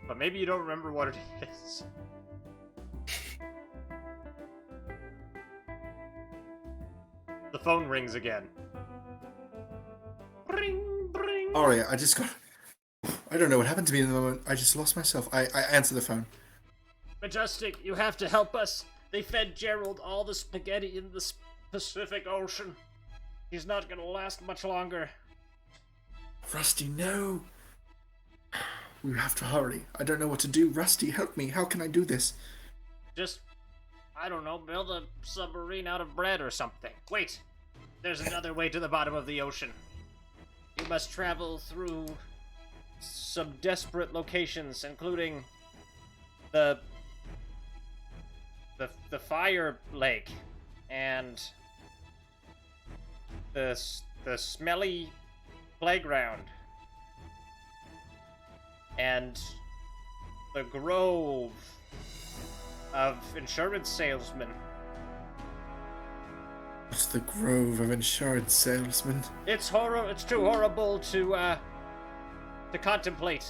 But maybe you don't remember what it is. The phone rings again. Bring, bring. Aria, I don't know what happened to me in the moment. I just lost myself. I answer the phone. Majestic, you have to help us. They fed Gerald all the spaghetti in the Pacific Ocean. He's not gonna last much longer. Rusty, no. We have to hurry. I don't know what to do. Rusty, help me. How can I do this? Just, I don't know, build a submarine out of bread or something. Wait, there's another way to the bottom of the ocean. You must travel through some desperate locations, including the fire lake and the smelly playground and the grove of insurance salesmen. What's the grove of insurance salesmen? It's too horrible to contemplate.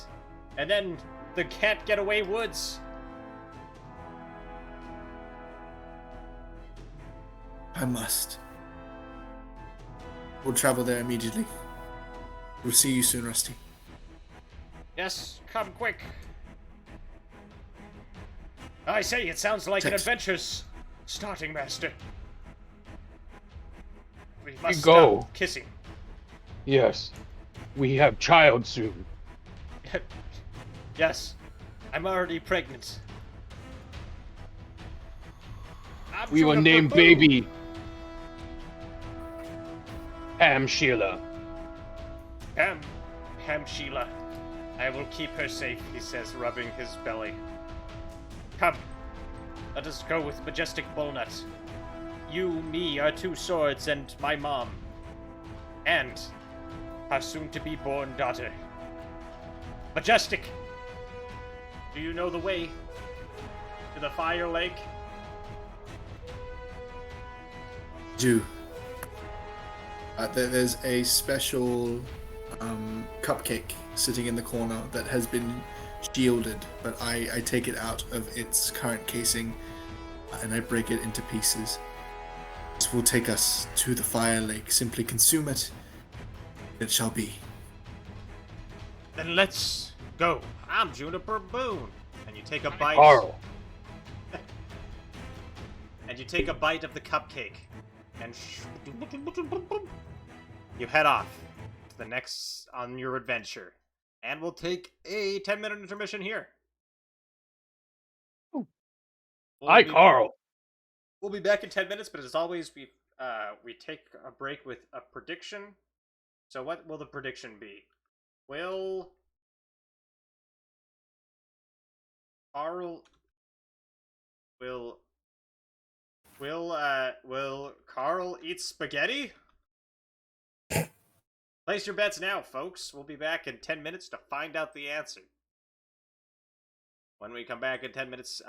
And then the can't get away woods. I must. We'll travel there immediately. We'll see you soon, Rusty. Yes, come quick. I say, it sounds like an adventure's starting, Master. We must go. stop kissing. Yes. We have child soon. Yes, I'm already pregnant. We will name baby Pam Sheila. Pam Sheila. I will keep her safe, he says, rubbing his belly. Come, let us go with Majestic Bullnut. You, me, our two swords, and my mom. And our soon-to-be-born daughter. Majestic! Do you know the way to the fire lake? Do. There's a special cupcake sitting in the corner that has been shielded, but I take it out of its current casing and I break it into pieces. This will take us to the fire lake. Simply consume it. It shall be. Then let's go. I'm Juniper Boone. And you take a bite. Carl. And you take a bite of the cupcake. And you head off to the next on your adventure. And we'll take a 10-minute intermission here. iCarl. We'll be back in 10 minutes, but as always, we take a break with a prediction. So what will the prediction be? Will Carl eat spaghetti? Place your bets now, folks. We'll be back in 10 minutes to find out the answer. When we come back in 10 minutes,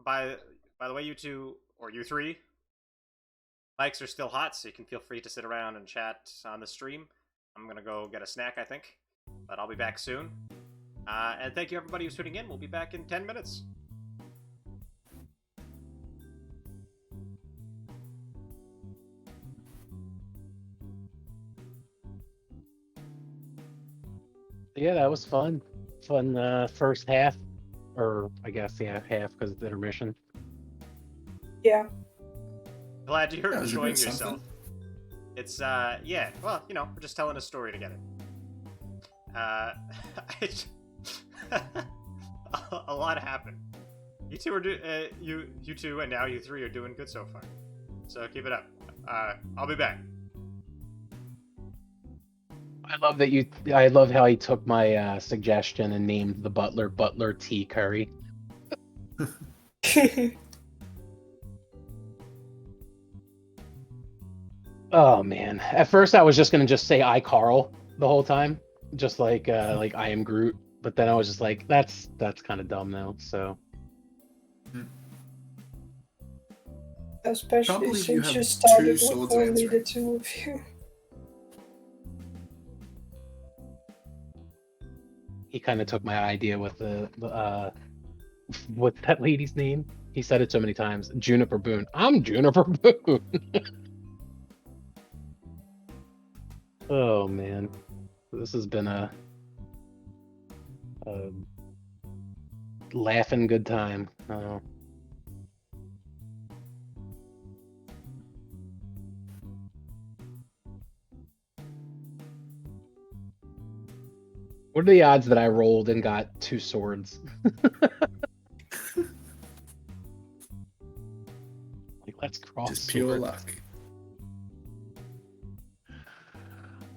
by the way, you two, or you three, mics are still hot, so you can feel free to sit around and chat on the stream. I'm gonna go get a snack, I think, but I'll be back soon. And thank you everybody who's tuning in. We'll be back in 10 minutes. Yeah, that was fun. Fun first half or I guess yeah, half because it's intermission. Yeah. Glad you're That was a enjoying bit yourself. something. It's yeah. Well, we're just telling a story together. A lot happened. You two are you two, and now you three are doing good so far. So keep it up. I'll be back. I love how he took my suggestion and named the butler Butler T. Curry. Oh man! At first, I was just gonna just say iCarl the whole time, just like I am Groot. But then I was just like, that's kind of dumb now. So Especially believe you since have you two started with swords only answering. the two of you. he kind of took my idea with the what's that lady's name? He said it so many times. Juniper Boone. I'm Juniper Boone. Oh man, this has been a laughing good time. Oh. What are the odds that I rolled and got 2 swords? Like, let's cross Just pure swords. luck.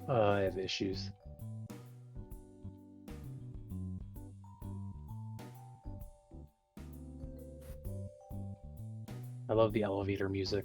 Oh, I have issues. I love the elevator music.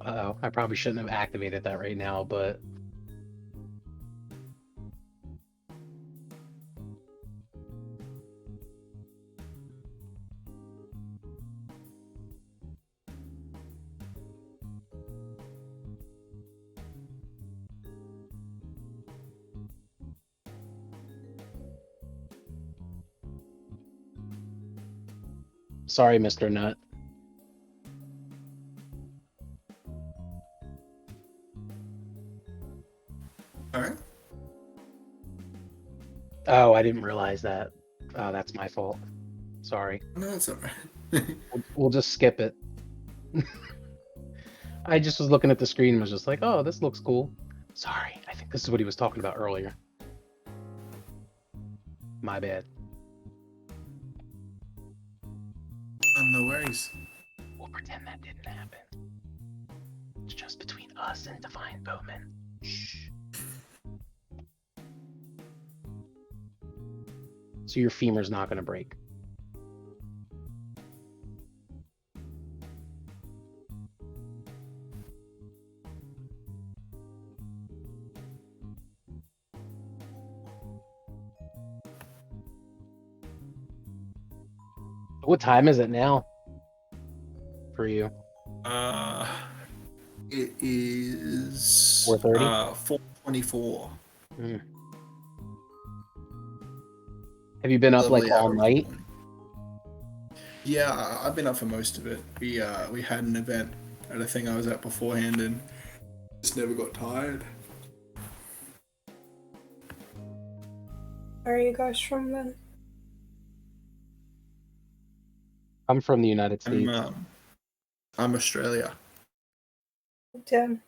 Uh-oh, I probably shouldn't have activated that right now, but sorry, Mr. Nut. All right. Oh, I didn't realize that. Oh, that's my fault. Sorry. No, that's all right. We'll just skip it. I just was looking at the screen and was just like, oh, this looks cool. Sorry, I think this is what he was talking about earlier. My bad. No worries. We'll pretend that didn't happen. It's just between us and Divine Bowman. Shh. So your femur's not going to break. What time is it now for you? It is 4:30? 4:24. Mm. Have you been up like Lovely all hour. night? Yeah, I've been up for most of it. We had an event at a thing I was at beforehand and just never got tired. Where are you guys from then? I'm from the United States. I'm Australia. Damn.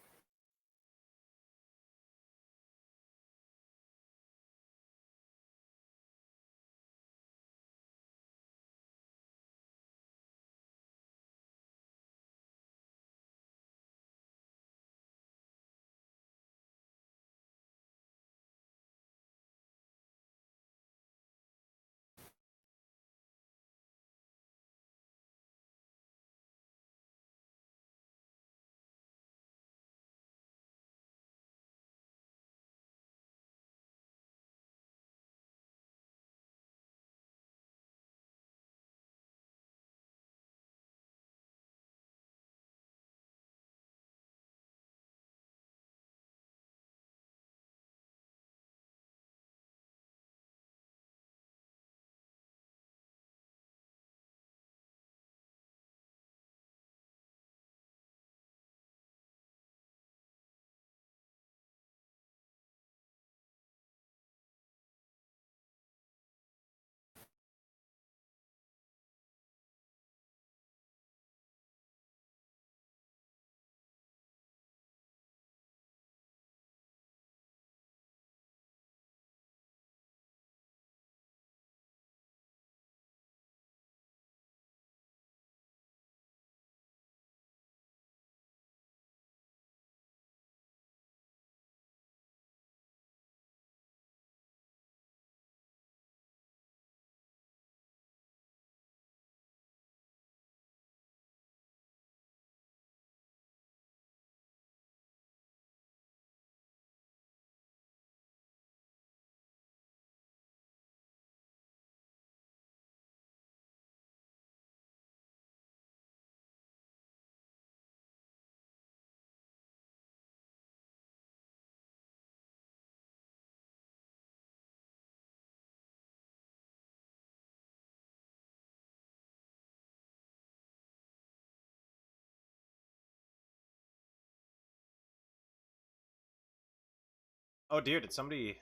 Oh dear, did somebody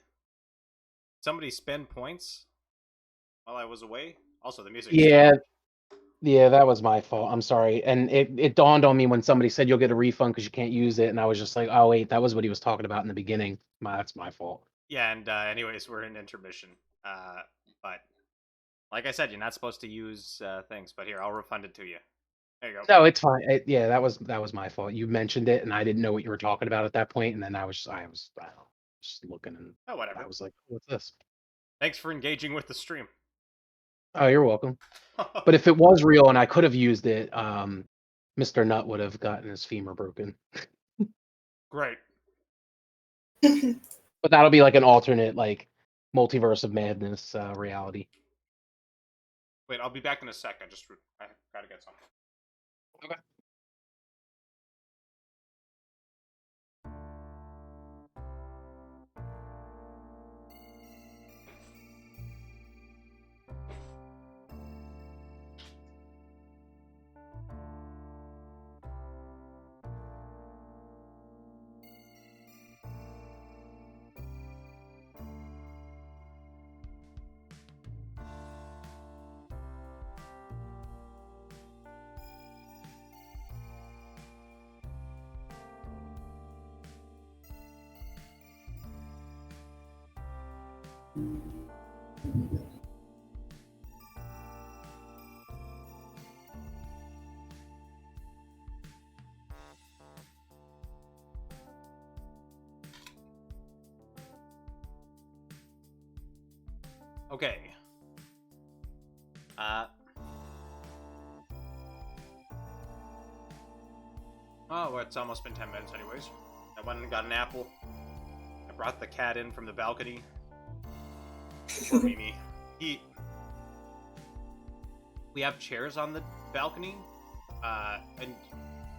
spend points while I was away? Also, the music. Yeah, that was my fault. I'm sorry. And it dawned on me when somebody said you'll get a refund because you can't use it, and I was just like, oh wait, that was what he was talking about in the beginning. That's my fault. Yeah, and anyways, we're in intermission. But like I said, you're not supposed to use things. But here, I'll refund it to you. There you go. No, it's fine. Yeah, that was my fault. You mentioned it, and I didn't know what you were talking about at that point, and then I was just looking, and Oh, whatever. I was like, what's this? Thanks for engaging with the stream. Oh, you're welcome. But if it was real and I could have used it, Mr. Nut would have gotten his femur broken. Great. But that'll be like an alternate, like, multiverse of madness reality. Wait, I'll be back in a sec. I gotta get something. Okay. Okay. Oh, well, it's almost been 10 minutes anyways. I went and got an apple. I brought the cat in from the balcony. Poor Mimi. We have chairs on the balcony, and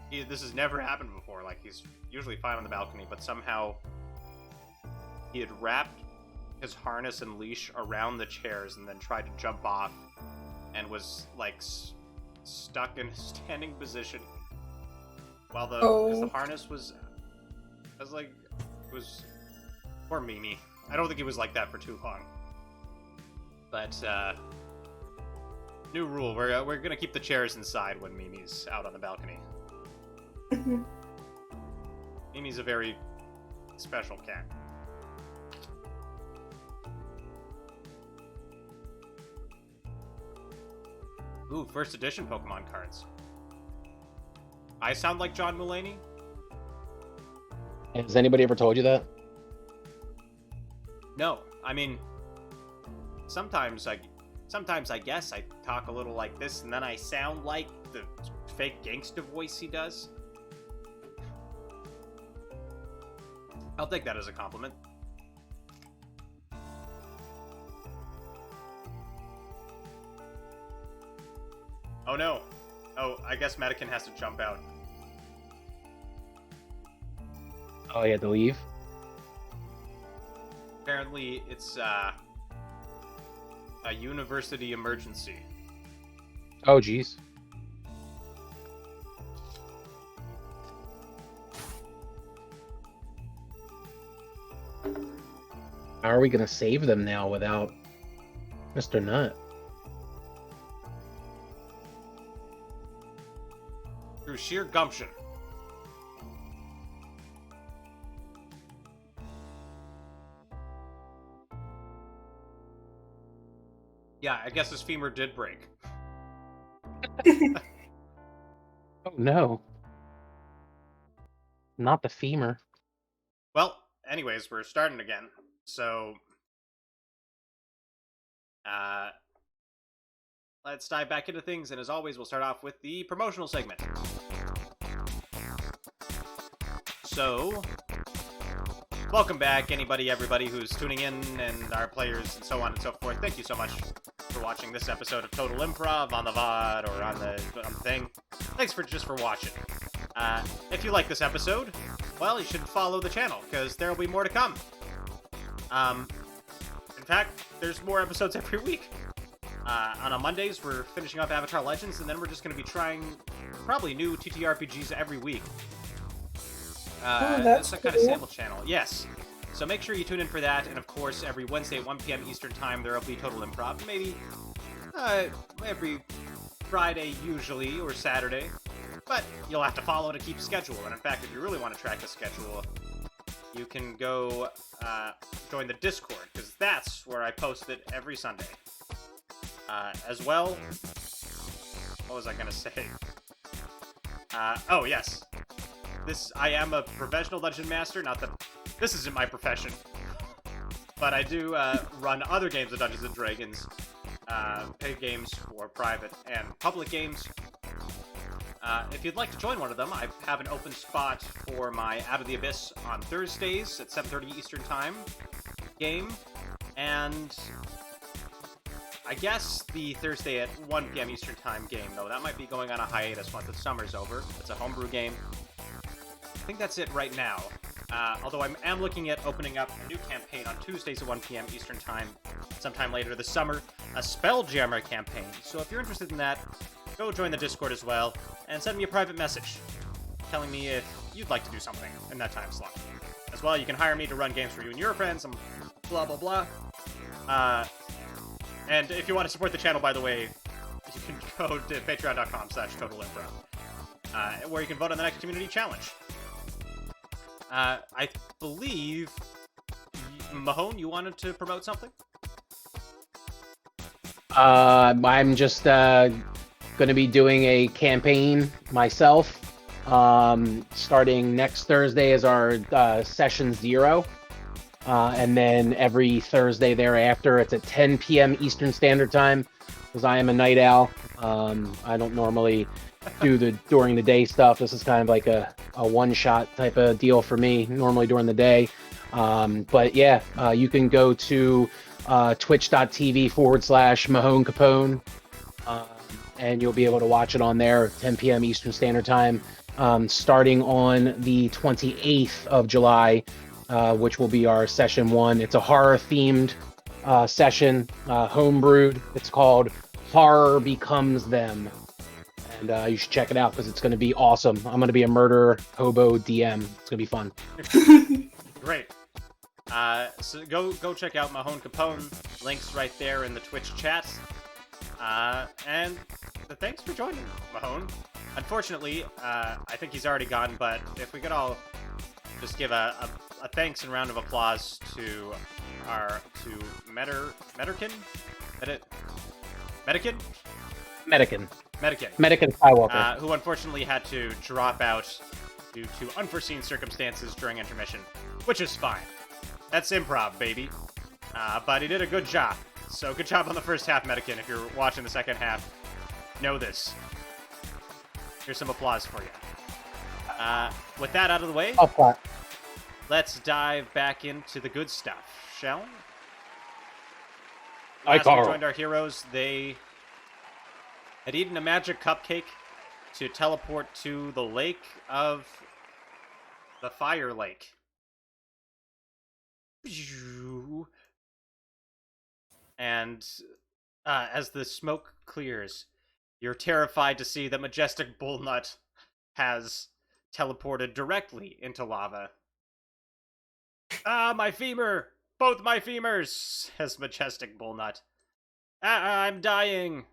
this has never happened before. Like, he's usually fine on the balcony, but somehow he had wrapped his harness and leash around the chairs and then tried to jump off and was, like, stuck in a standing position while because the harness was poor Mimi. I don't think he was like that for too long. But, new rule, we're gonna keep the chairs inside when Mimi's out on the balcony. Mimi's a very special cat. Ooh, first edition Pokemon cards. I sound like John Mulaney? Has anybody ever told you that? No, I mean, sometimes I guess I talk a little like this, and then I sound like the fake gangsta voice he does. I'll take that as a compliment. Oh no. Oh, I guess Medican has to jump out. Oh, he had to leave? Apparently, it's a university emergency. Oh, jeez. How are we gonna save them now without Mr. Nut? Through sheer gumption. Yeah, I guess his femur did break. Oh no. Not the femur. Well, anyways, we're starting again. So, let's dive back into things, and as always, we'll start off with the promotional segment. So, welcome back, everybody who's tuning in, and our players, and so on and so forth. Thank you so much for watching this episode of Total Improv on the VOD or on the thing. Thanks for watching. If you like this episode, well, you should follow the channel, because there will be more to come. In fact, there's more episodes every week. On Mondays, we're finishing up Avatar Legends, and then we're just going to be trying probably new TTRPGs every week. That's a kind of sample channel. Yes. So make sure you tune in for that, and of course, every Wednesday at 1 p.m. Eastern Time, there will be Total Improv. Maybe every Friday, usually, or Saturday. But you'll have to follow to keep schedule. And in fact, if you really want to track the schedule, you can go join the Discord, because that's where I post it every Sunday. As well, what was I going to say? Oh, yes. I am a professional Dungeon Master, not that this isn't my profession. But I do run other games of Dungeons & Dragons, paid games for private and public games. If you'd like to join one of them, I have an open spot for my Out of the Abyss on Thursdays at 7:30 Eastern Time game, and I guess the Thursday at 1 p.m. Eastern Time game, though, that might be going on a hiatus once the summer's over. It's a homebrew game. I think that's it right now. Although I am looking at opening up a new campaign on Tuesdays at 1 p.m. Eastern Time, sometime later this summer, a Spelljammer campaign. So if you're interested in that, go join the Discord as well, and send me a private message telling me if you'd like to do something in that time slot. As well, you can hire me to run games for you and your friends, and blah, blah, blah. And if you want to support the channel, by the way, you can go to patreon.com/totalimprov, where you can vote on the next community challenge. I believe, Mahone, you wanted to promote something? I'm just going to be doing a campaign myself. Starting next Thursday is our session 0. And then every Thursday thereafter, it's at 10 p.m. Eastern Standard Time, because I am a night owl. I don't normally do the during the day stuff. This is kind of like a one-shot type of deal for me, normally during the day. But yeah, you can go to twitch.tv/Mahone Capone, and you'll be able to watch it on there, 10 p.m. Eastern Standard Time, starting on the 28th of July, which will be our session 1. It's a horror-themed session, homebrewed. It's called Horror Becomes Them. And you should check it out, because it's going to be awesome. I'm going to be a murderer hobo DM. It's going to be fun. Great. So go check out Mahone Capone. Links right there in the Twitch chat. And thanks for joining, Mahone. Unfortunately, I think he's already gone, but if we could all just give a thanks and round of applause to Medican Skywalker. Who unfortunately had to drop out due to unforeseen circumstances during intermission, which is fine. That's improv, baby. But he did a good job. So good job on the first half, Medican. If you're watching the second half, know this. Here's some applause for you. With that out of the way, let's dive back into the good stuff, shall we? Last we joined our heroes, they had eaten a magic cupcake to teleport to the lake of the Fire Lake. And as the smoke clears, you're terrified to see that Majestic Bullnut has teleported directly into lava. Ah, my femur! Both my femurs! Says Majestic Bullnut. I'm dying!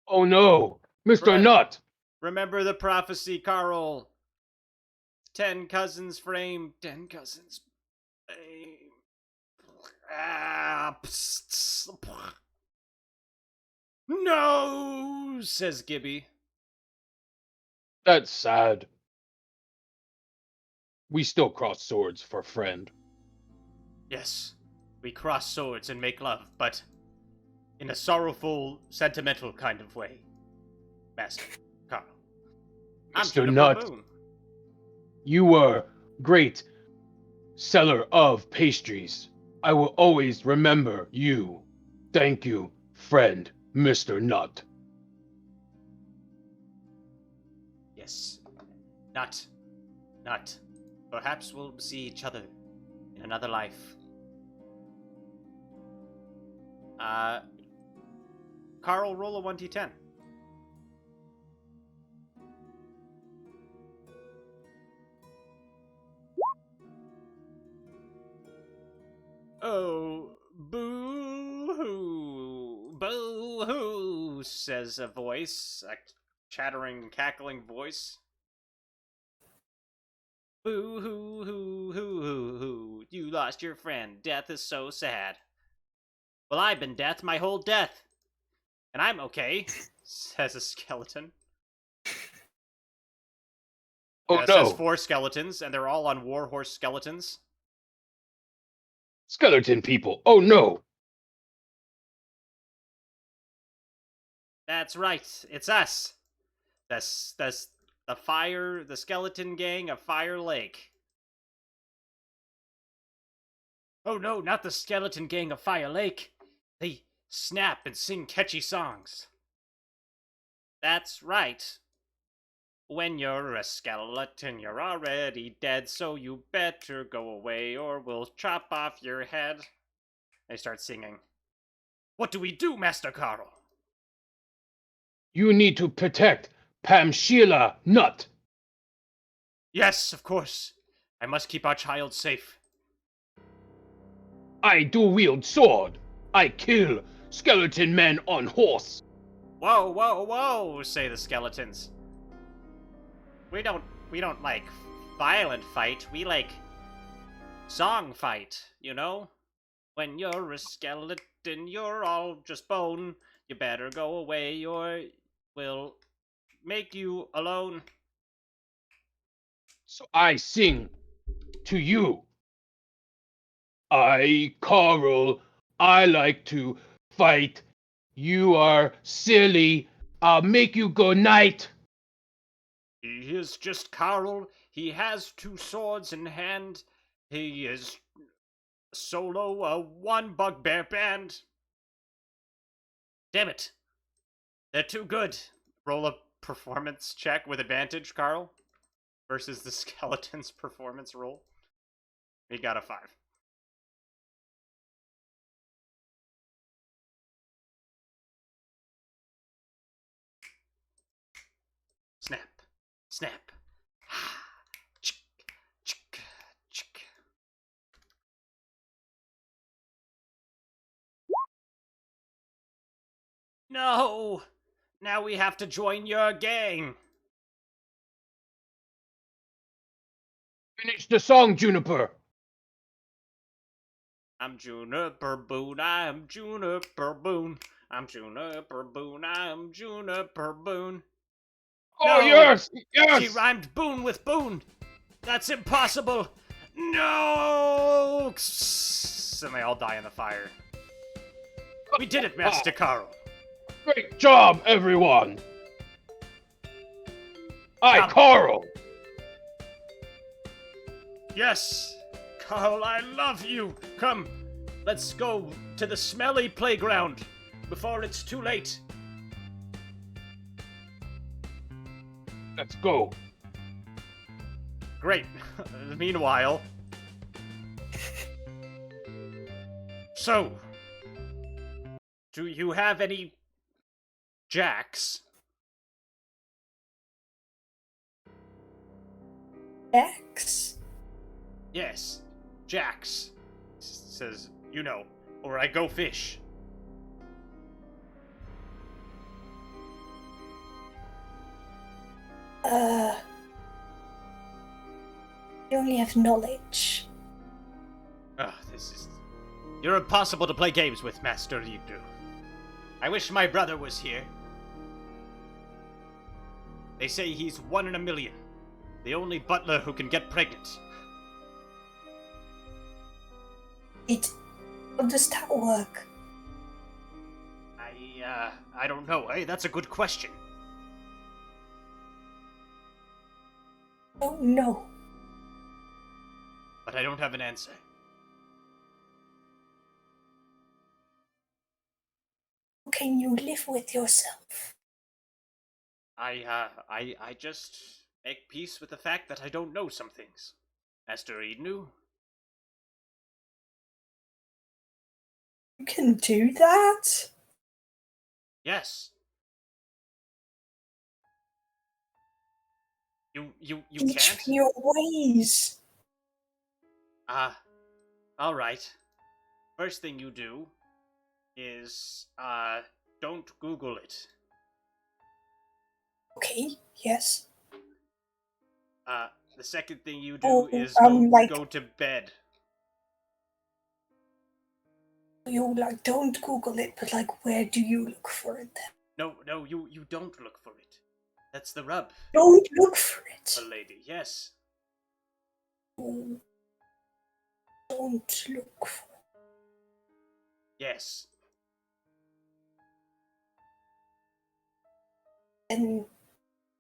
Oh no, Mr. Nut! Remember the prophecy, Carl. 10 cousins frame, 10 cousins frame. No, says Gibby. That's sad. We still cross swords for friend. Yes, we cross swords and make love, but in a sorrowful, sentimental kind of way. Master Carl. Mr. Nut, you were great seller of pastries. I will always remember you. Thank you, friend, Mr. Nut. Yes. Nut. Perhaps we'll see each other in another life. Carl, roll a 1d10. Boo-hoo, says a voice, a chattering, cackling voice. Boo-hoo-hoo-hoo-hoo-hoo. You lost your friend. Death is so sad. Well, I've been death my whole death. And I'm okay, says a skeleton. Oh It no, says 4 skeletons, and they're all on warhorse skeletons. skeleton people. Oh no. That's right, it's us. That's the skeleton gang of Fire Lake. Oh no, not the skeleton gang of Fire Lake. They snap and sing catchy songs. That's right. When you're a skeleton, you're already dead, so you better go away or we'll chop off your head. They start singing. What do we do, Master Carl? You need to protect Pamshila Nut. Yes, of course. I must keep our child safe. I do wield sword. I kill skeleton men on horse. Whoa, whoa, whoa, say the skeletons. We don't like violent fight. We like song fight, you know? When you're a skeleton, you're all just bone. You better go away or we'll make you alone. So I sing to you. iCarl, I like to fight. You are silly. I'll make you go night. He is just Carl. He has 2 swords in hand. He is solo a 1 bugbear band. Damn it. They're too good. Roll a performance check with advantage, Carl, versus the skeleton's performance roll. He got a 5. Snap. Snap. Chick, chick, chick. No! Now we have to join your gang. Finish the song, Juniper. I'm Juniper Boone, I'm Juniper Boone. I'm Juniper Boone, I'm Juniper Boone. Oh, No! yes! Yes! She rhymed boon with boon. That's impossible. No! And they all die in the fire. We did it, Master Carl. Great job, everyone! iCarl! Yes, Carl, I love you. Come, let's go to the smelly playground before it's too late. Let's go. Great. Meanwhile... So... Do you have any... jacks? X? Yes, jacks. Says, you know, or I go fish. You only have knowledge. This is... You're impossible to play games with, Master Yibdu. I wish my brother was here. They say he's 1 in a million. The only butler who can get pregnant. How does that work? I don't know. Hey, that's a good question. Oh no. But I don't have an answer. How can you live with yourself? I just make peace with the fact that I don't know some things. Master Idnu? You can do that? Yes. You Teach can't? me your ways. Alright. First thing you do is, don't Google it. Okay, yes. The second thing you do is go to bed. You, don't Google it, but, where do you look for it then? No, you don't look for it. That's the rub. Don't look for it. A lady, yes. Oh, don't look for it. Yes. And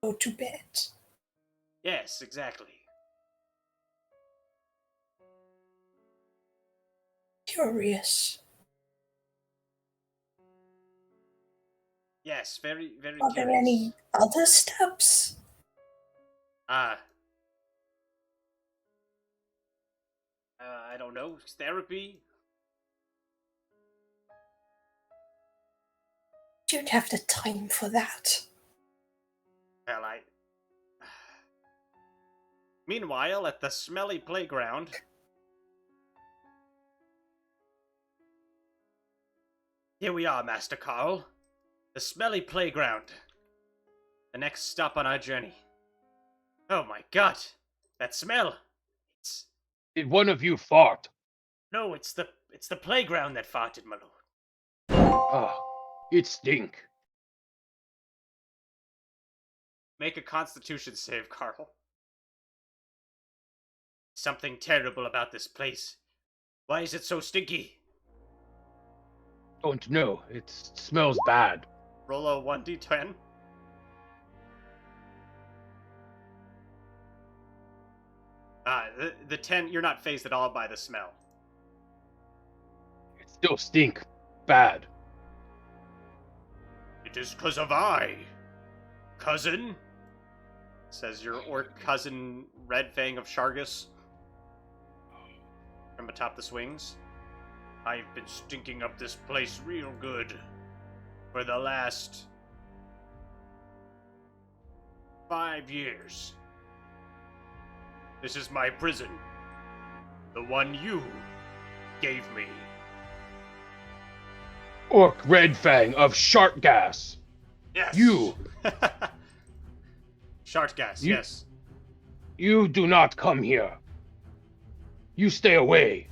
go to bed. Yes, exactly. Curious. Yes, very, very Are curious. there any other steps? I don't know. Therapy? You'd have the time for that. Well, Meanwhile, at the smelly playground... Here we are, Master Carl. The smelly playground. The next stop on our journey. Oh my god! That smell! Did one of you fart? No, it's the playground that farted, my lord. Ah, it stink. Make a constitution save, Carl. Something terrible about this place. Why is it so stinky? Don't know. It smells bad. Roll a 1d10. The 10, you're not fazed at all by the smell. It still stink bad. It is 'cause of I, cousin, says your orc cousin Red Fang of Shargus from atop the swings. I've been stinking up this place real good for the last 5 years. This is my prison. The one you gave me. Orc Red Fang of Shark Gas. Yes. You. Shart gas, yes. You do not come here. You stay away.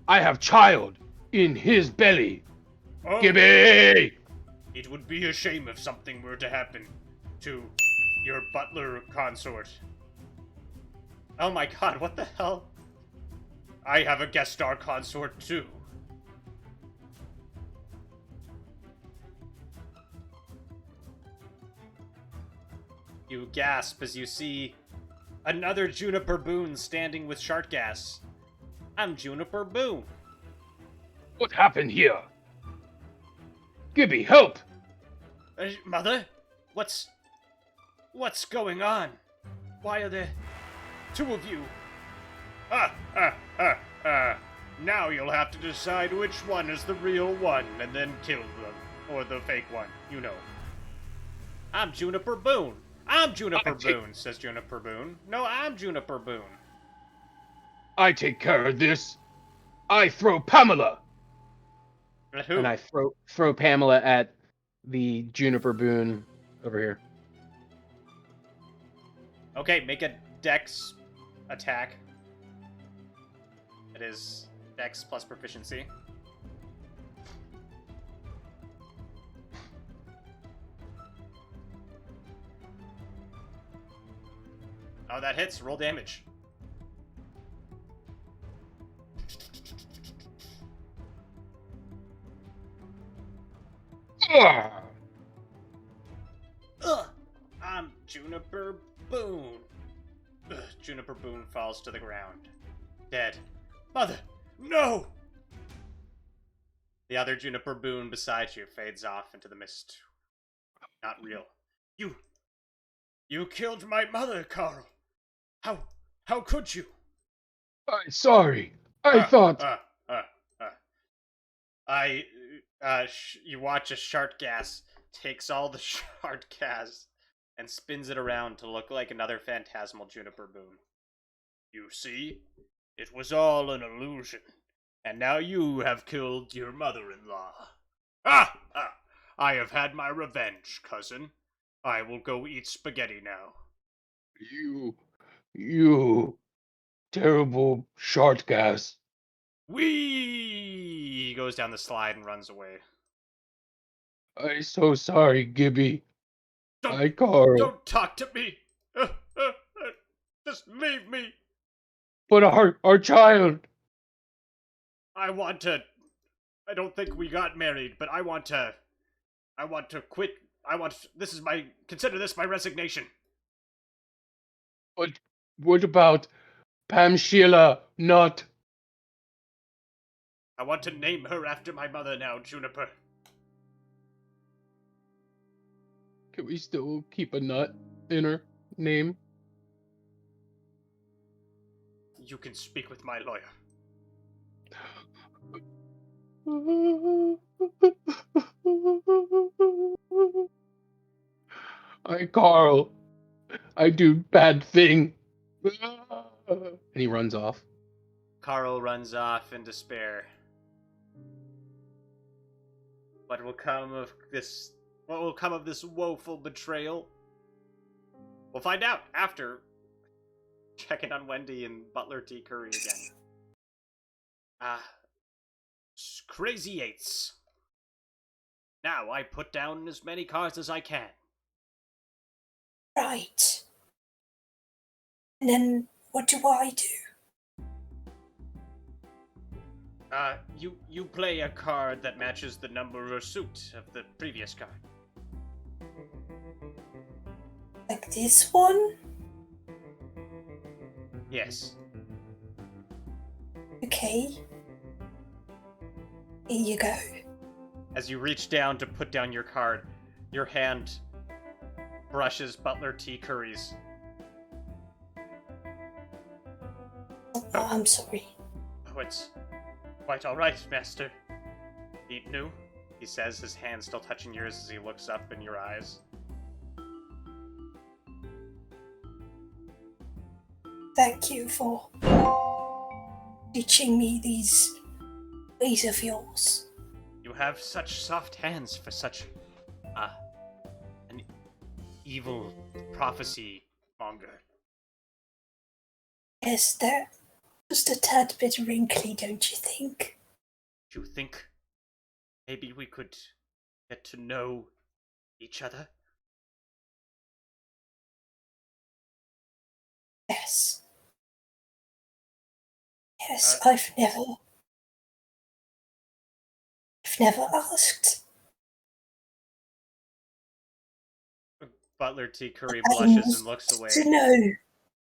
I have child in his belly. Oh, Gibby! it would be a shame if something were to happen to your butler consort. Oh my god, what the hell? I have a guest star consort too. You gasp as you see another Juniper Boone standing with Shartgas. I'm Juniper Boone. What happened here? Gibby, help! Mother? What's going on? Why are there two of you? Now you'll have to decide which one is the real one and then kill them. Or the fake one, you know. I'm Juniper Boone. I'm Juniper Boone, says Juniper Boone. No, I'm Juniper Boone. I take care of this. I throw Pamela. Who? And I throw Pamela at the Juniper Boone over here. Okay, make a dex attack. It is dex plus proficiency. Oh, that hits. Roll damage. Ah! Ugh! I'm Juniper Boone. Ugh, Juniper Boone falls to the ground. Dead. Mother! No! The other Juniper Boone beside you fades off into the mist. Not real. You killed my mother, Carl! How could you? I'm sorry. I thought... You watch as Shartgas takes all the Shartgas and spins it around to look like another phantasmal Juniper Boone. You see? It was all an illusion. And now you have killed your mother-in-law. Ah! I have had my revenge, cousin. I will go eat spaghetti now. You terrible short gas. Whee! He goes down the slide and runs away. I so sorry, Gibby. Don't, iCarl. don't talk to me. Just leave me. But our child. I don't think we got married, but I want to quit. Consider this my resignation. But what about Pam Sheila not? I want to name her after my mother now, Juniper. Can we still keep a nut in her name? You can speak with my lawyer. iCarl, I do bad thing. And he runs off. Carl runs off in despair. What will come of this woeful betrayal? We'll find out after checking on Wendy and Butler T. Curry again. Crazy eights. Now I put down as many cards as I can. Right. And then what do I do? You play a card that matches the number or suit of the previous card. Like this one? Yes. Okay. Here you go. As you reach down to put down your card, your hand brushes Butler T. Curry's. Oh, I'm sorry. Oh, it's quite all right, Master. Eat new, he says, his hand still touching yours as he looks up in your eyes. Thank you for teaching me these ways of yours. You have such soft hands for such, an evil prophecy monger. Yes, they're just a tad bit wrinkly, don't you think? Do you think maybe we could get to know each other? Yes. Yes, I've never asked. Butler T. Curry blushes and looks away. To know.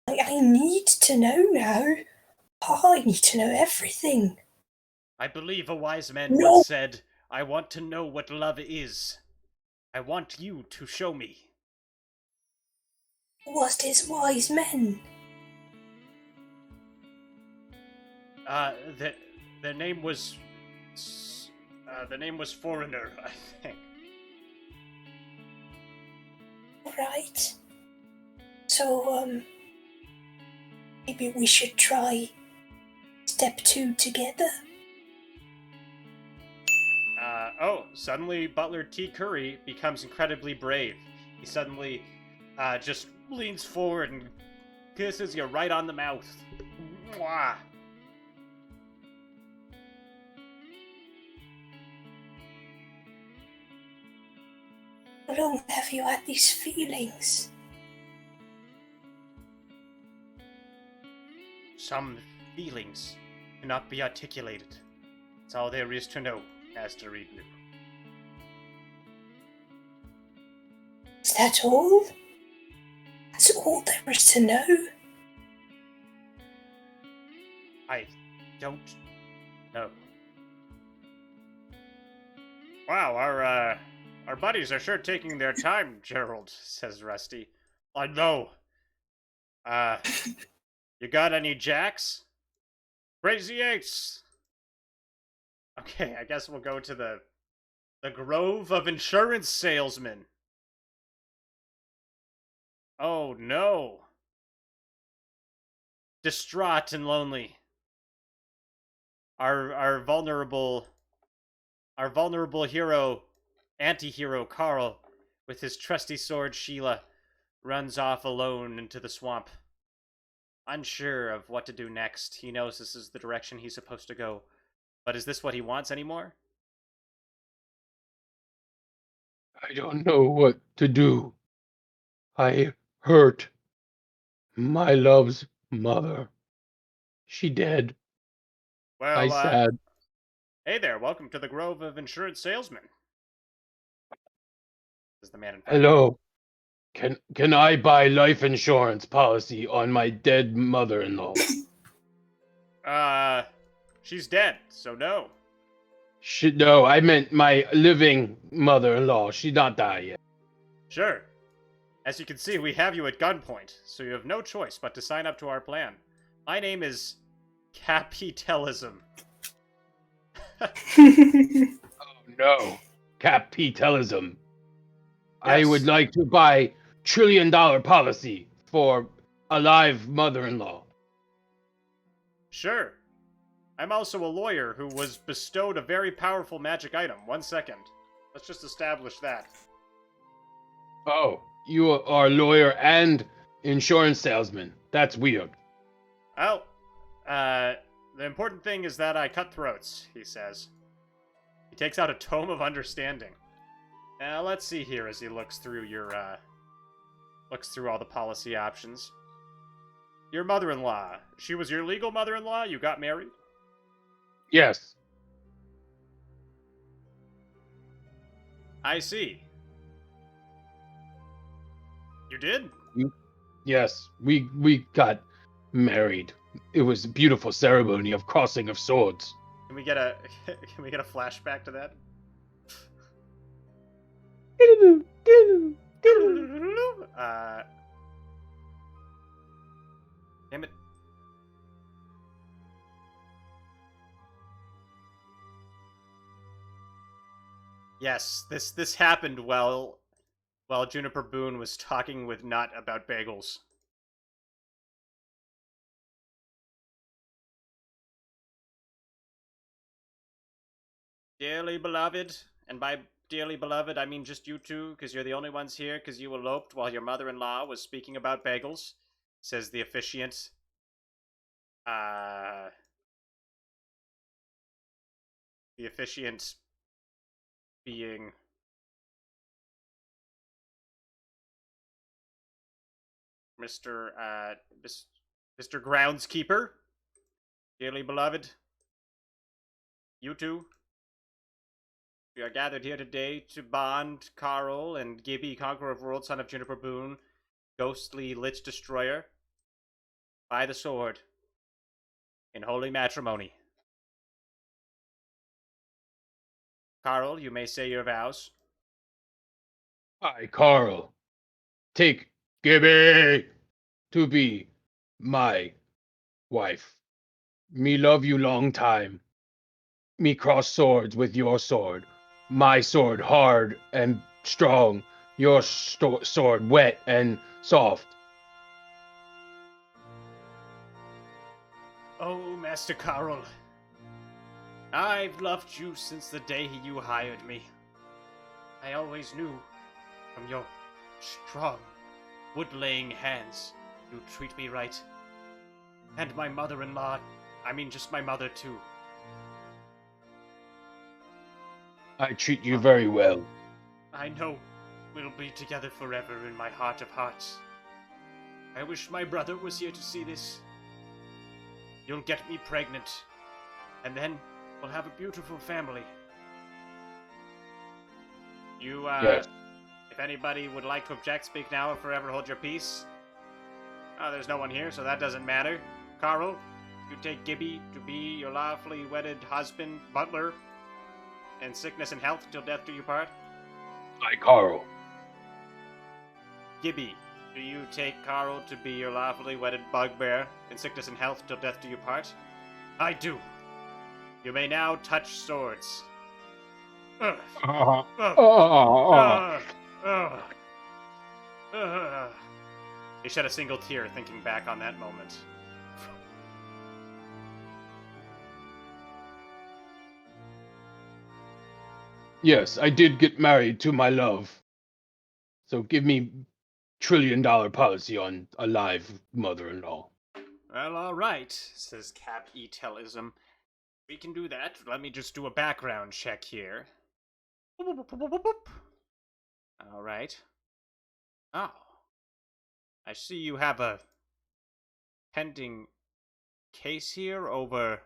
I need to know now. I need to know everything. I believe a wise man No. once said, I want to know what love is. I want you to show me. What is wise men? The name was Foreigner, I think. Right. So, maybe we should try step 2 together. Suddenly Butler T. Curry becomes incredibly brave. He suddenly, just leans forward and kisses you right on the mouth. Mwah! How long have you had these feelings? Some feelings cannot be articulated. It's all there is to know, as to read new. Is that all? That's all there is to know? I don't know. Wow, our buddies are sure taking their time, Gerald, says Rusty. I know. You got any jacks? Crazy eights! Okay, I guess we'll go to the Grove of Insurance Salesmen. Oh no. Distraught and lonely. our vulnerable hero, anti-hero Carl, with his trusty sword Sheila, runs off alone into the swamp. Unsure of what to do next. He knows this is the direction he's supposed to go. But is this what he wants anymore? I don't know what to do. I hurt my love's mother. She dead. I Well, sad. hey there, welcome to the Grove of Insurance Salesmen. Is the man in front. Hello. Can I buy life insurance policy on my dead mother-in-law? She's dead, so no. No, I meant my living mother-in-law. She not die yet. Sure. As you can see, we have you at gunpoint, so you have no choice but to sign up to our plan. My name is Capitalism. Oh no, capitalism. I Yes. would like to buy $1 trillion policy for a live mother-in-law. Sure. I'm also a lawyer who was bestowed a very powerful magic item. 1 second. Let's just establish that. Oh, you are a lawyer and insurance salesman. That's weird. Well, the important thing is that I cut throats, he says. He takes out a tome of understanding. Now, let's see here as he looks through looks through all the policy options. Your mother-in-law. She was your legal mother-in-law? You got married? Yes. I see. You did? Yes, we got married. It was a beautiful ceremony of crossing of swords. Can we get a flashback to that? Damn it. Yes, this happened while Juniper Boone was talking with Nut about bagels. Dearly beloved, and by dearly beloved I mean just you two, because you're the only ones here because you eloped while your mother-in-law was speaking about bagels, says the officiant. The officiant being Mr. Groundskeeper. Dearly beloved, you two, we are gathered here today to bond Carl and Gibby, Conqueror of Worlds, son of Juniper Boone, ghostly Lich Destroyer, by the sword, in holy matrimony. Carl, you may say your vows. iCarl, take Gibby to be my wife. Me love you long time. Me cross swords with your sword. My sword hard and strong. Your sword wet and soft. Oh, Master Carl, I've loved you since the day you hired me. I always knew from your strong, wood-laying hands you'd treat me right. And my mother-in-law, I mean just my mother too. I treat you very well. I know we'll be together forever in my heart of hearts. I wish my brother was here to see this. You'll get me pregnant, and then we'll have a beautiful family. You, Yes. if anybody would like to object, speak now or forever hold your peace. Oh, there's no one here, so that doesn't matter. Carl, you take Gibby to be your lawfully wedded husband, butler, in sickness and health till death do you part. iCarl. Gibby, do you take Carl to be your lawfully wedded bugbear, in sickness and health till death do you part? I do. You may now touch swords. Ugh. Ugh. Ugh. Ugh. Ugh. He shed a single tear thinking back on that moment. Yes, I did get married to my love. So give me $1 trillion policy on a live mother-in-law. Well, all right, says Cap Etelism. We can do that. Let me just do a background check here. All right. Oh. I see you have a pending case here over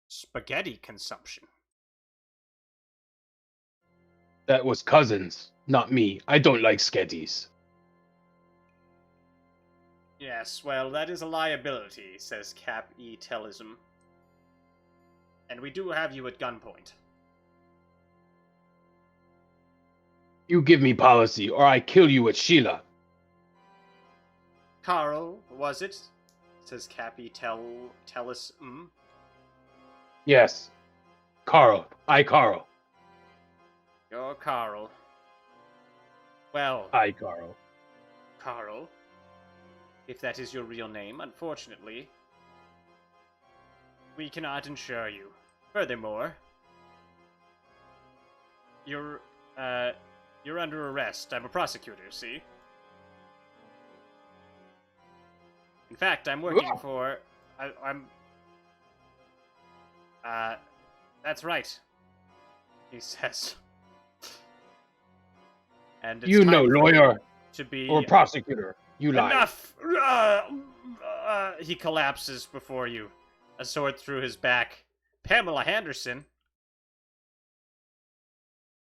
spaghetti consumption. That was cousins, not me. I don't like sketties. Yes, well, that is a liability, says Cap Etelism. And we do have you at gunpoint. You give me policy, or I kill you at Sheila. Carl, was it? Says Cappy Tellis. Yes. Carl. iCarl. You're Carl. Well, iCarl. Carl, if that is your real name, unfortunately, we cannot insure you. Furthermore, you're under arrest. I'm a prosecutor, see? In fact, I'm working for... that's right, he says. And it's You time know, for lawyer you to be... or prosecutor. You lie. Enough! He collapses before you, a sword through his back. Pamela Henderson,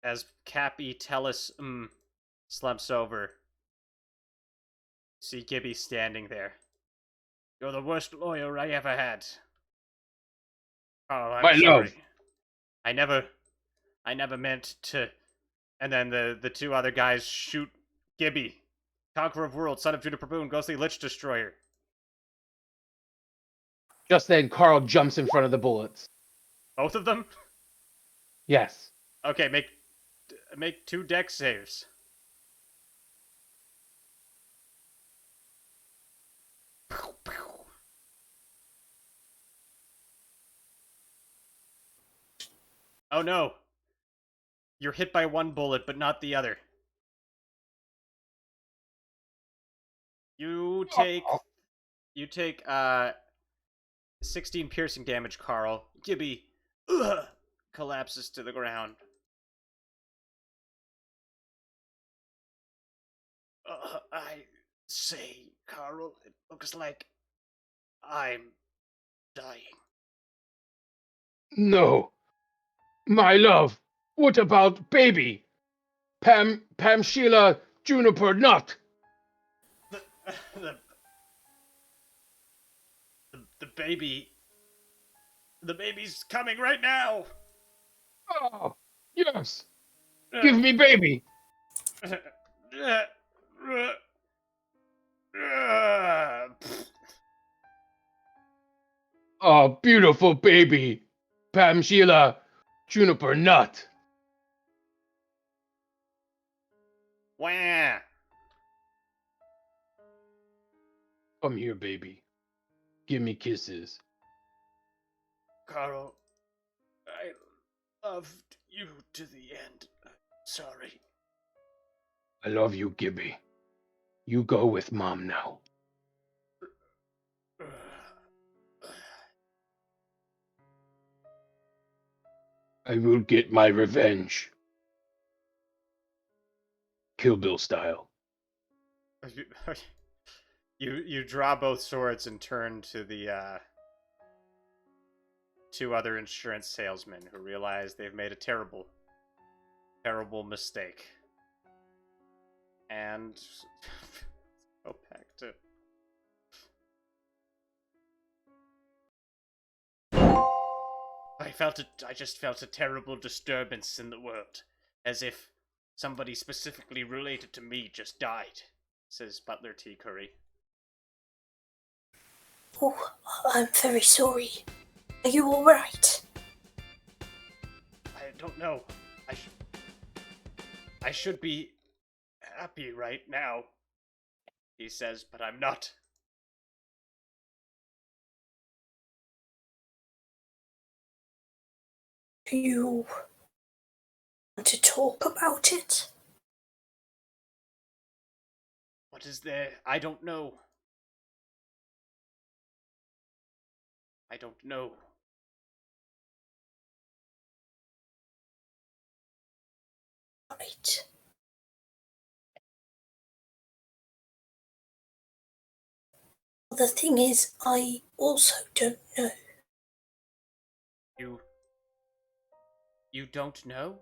as Cappy Tellis slumps over. See Gibby standing there. You're the worst lawyer I ever had. Oh, I'm My sorry. love. I never meant to. And then the two other guys shoot Gibby. Conqueror of Worlds, son of Juniper Boone, Ghostly Lich Destroyer. Just then, Carl jumps in front of the bullets. Both of them? Yes. Okay, make 2 deck saves. Oh no. You're hit by 1 bullet, but not the other. You take 16 piercing damage, Carl. Gibby collapses to the ground. I say, Carl, it looks like I'm dying. No. My love. What about baby? Pam Sheila Juniper Nut. The baby. The baby's coming right now. Oh, yes. Give me baby. Oh, beautiful baby. Pam Sheila Juniper Nut. Wah. Come here, baby. Give me kisses. Carl, I loved you to the end. Sorry. I love you, Gibby. You go with Mom now. I will get my revenge. Kill Bill style. You draw both swords and turn to the 2 other insurance salesmen who realize they've made a terrible mistake. And go back to I just felt a terrible disturbance in the world, as if somebody specifically related to me just died, says Butler T. Curry. Oh, I'm very sorry. Are you alright? I don't know. I should be happy right now, he says, but I'm not. You Want to talk about it? What is there? I don't know. I don't know. Right. The thing is, I also don't know. You don't know?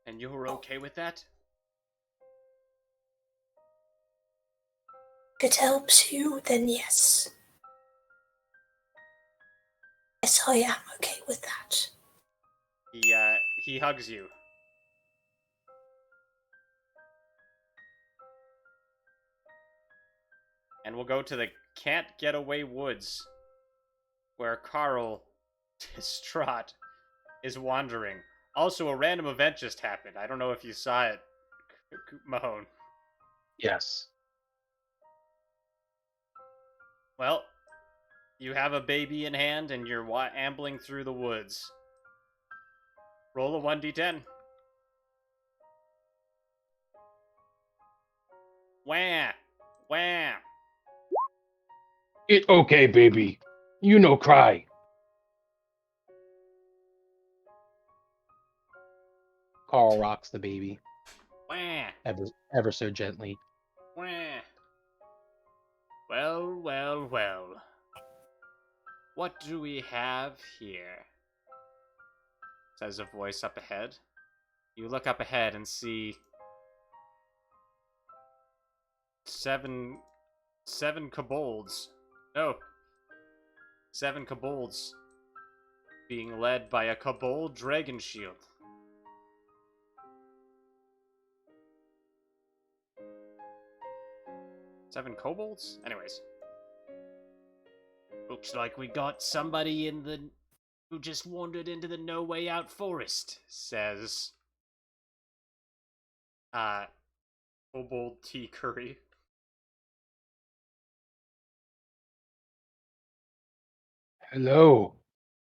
And you're okay with that? If it helps you, then yes. Yes, I am okay with that. He hugs you. And we'll go to the Can't Get Away Woods, where Carl, distraught, is wandering. Also, a random event just happened. I don't know if you saw it, Mahone. Yes. Well, you have a baby in hand and you're ambling through the woods. Roll a 1d10. Wah! Wah! It okay, baby. You no cry. Carl rocks the baby Wah! ever so gently. Wah! Well, well, well. What do we have here? Says a voice up ahead. You look up ahead and see seven kobolds. No. 7 kobolds being led by a kobold dragon shield. Seven kobolds? Anyways. Looks like we got somebody who just wandered into the No Way Out forest, says Kobold Tea Curry. Hello.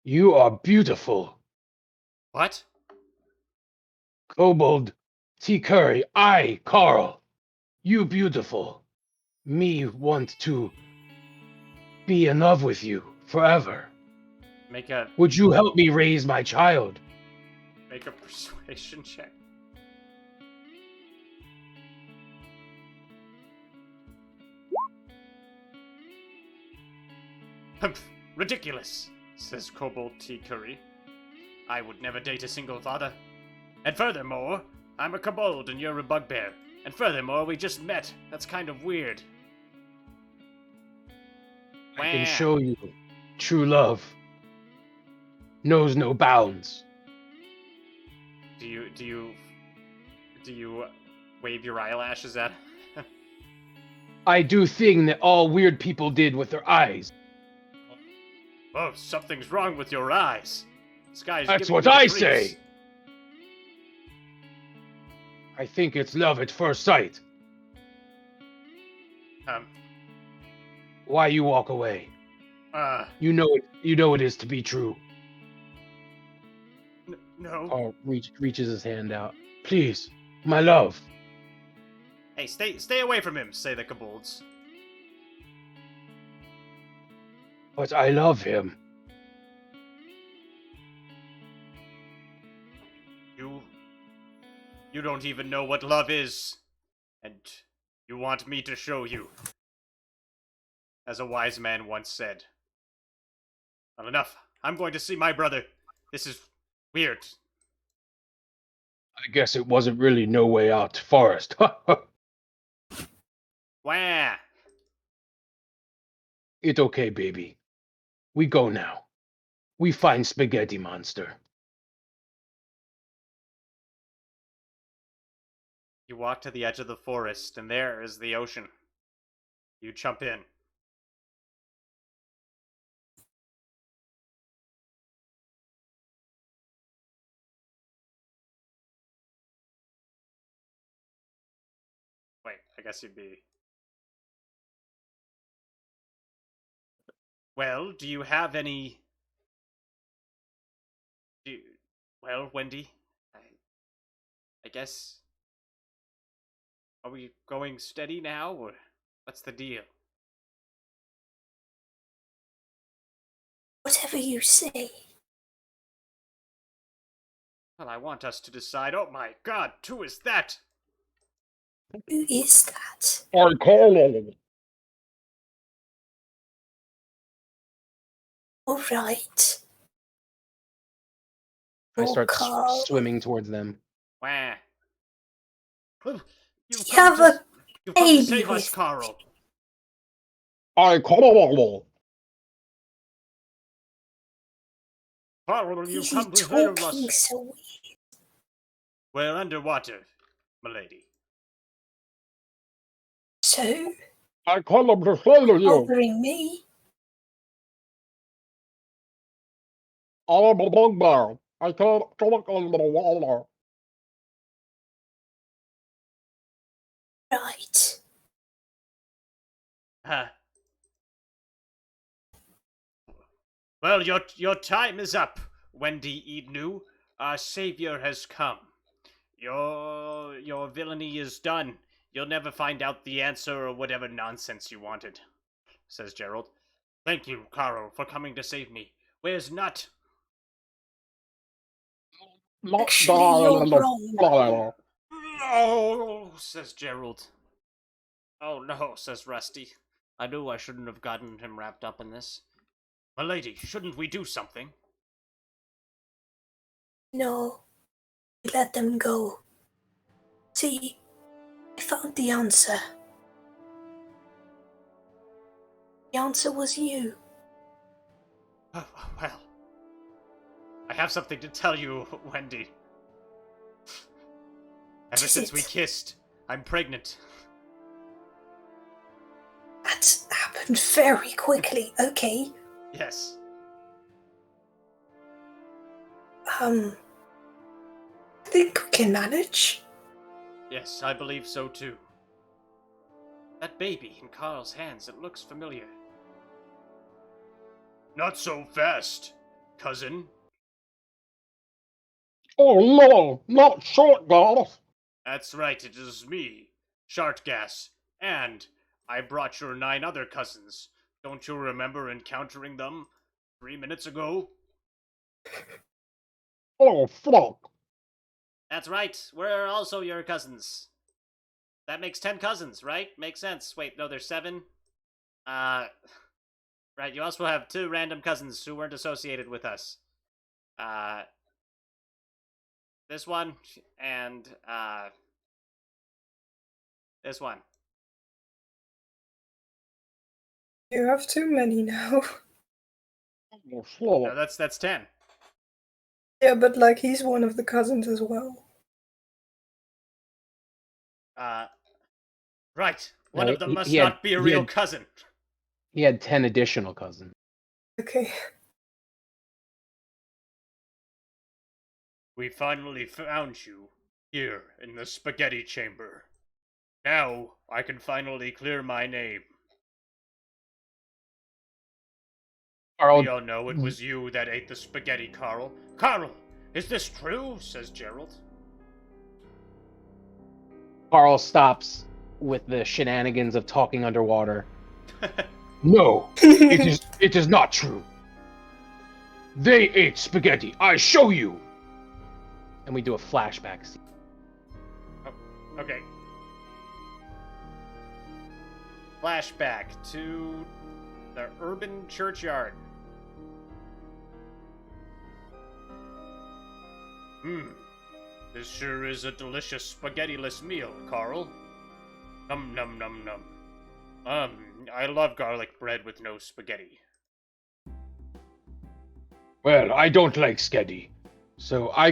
You are beautiful. What? Kobold T. Curry, I, Carl. You beautiful. Me want to be in love with you forever. Make a Would you help me raise my child? persuasion check. Humph, ridiculous, says Kobold Tea Curry. I would never date a single father. And furthermore, I'm a kobold and you're a bugbear. And furthermore, we just met. That's kind of weird. I can Wah. show you true love. Knows no bounds. Do you wave your eyelashes at? I do thing that all weird people did with their eyes. Oh, something's wrong with your eyes. This guy's That's giving what you the I creeps. say. I think it's love at first sight. Why you walk away? You know it is to be true. No. Carl reaches his hand out. Please, my love. Hey, stay away from him, say the kobolds. But I love him. You don't even know what love is. And you want me to show you. As a wise man once said. Well, enough. I'm going to see my brother. This is weird. I guess it wasn't really no way out forest. Wah! It okay, baby. We go now. We find spaghetti monster. You walk to the edge of the forest, and there is the ocean. You jump in. Wait, I guess you'd be... Well, do you have any... Well, Wendy, I guess... Are we going steady now, or what's the deal? Whatever you say. Well, I want us to decide. Oh my god, who is that? Who is that? iCarl. All right. I Oh, start Carl. swimming towards them. Wah. Well, You have a you've come to baby save us, with Carl. iCarl. Carl, you've Is come he to save talking us. so weird? We're underwater, milady. So, iCarl to follow you. bothering me? iCarl. iCarl. Right. Well, your time is up, Wendy Ednu. Our savior has come. Your villainy is done. You'll never find out the answer or whatever nonsense you wanted, says Gerald. Thank you, Carl, for coming to save me. Where's Nut? Actually, you're wrong. No, says Gerald. Oh no, says Rusty. I knew I shouldn't have gotten him wrapped up in this. Milady, shouldn't we do something? No. Let them go. See, I found the answer. The answer was you. Oh, well, I have something to tell you, Wendy. Ever since we kissed, I'm pregnant. That happened very quickly. Okay. Yes. I think we can manage. Yes, I believe so too. That baby in Carl's hands, it looks familiar. Not so fast, cousin. Oh no, not short golf. That's right, it is me, Shartgas, and I brought your 9 other cousins. Don't you remember encountering them 3 minutes ago? Oh fuck. That's right, we're also your cousins. That makes 10 cousins, right? Makes sense. Wait, no, there's 7. Right, you also have 2 random cousins who weren't associated with us. This one, and, this one. You have too many now. Oh, slow. No, that's 10. Yeah, but like he's one of the cousins as well. Right. One No, of them he- must he had- not be a he real had- cousin. He had 10 additional cousins. Okay. We finally found you here in the spaghetti chamber. Now I can finally clear my name. Carl, We all know it was you that ate the spaghetti, Carl. Carl, is this true? Says Gerald. Carl stops with the shenanigans of talking underwater. No, it is not true. They ate spaghetti. I show you. And we do a flashback scene. Okay. Flashback to the urban churchyard. This sure is a delicious spaghetti-less meal, Carl. Num num num num. I love garlic bread with no spaghetti. Well, I don't like spaghetti, so I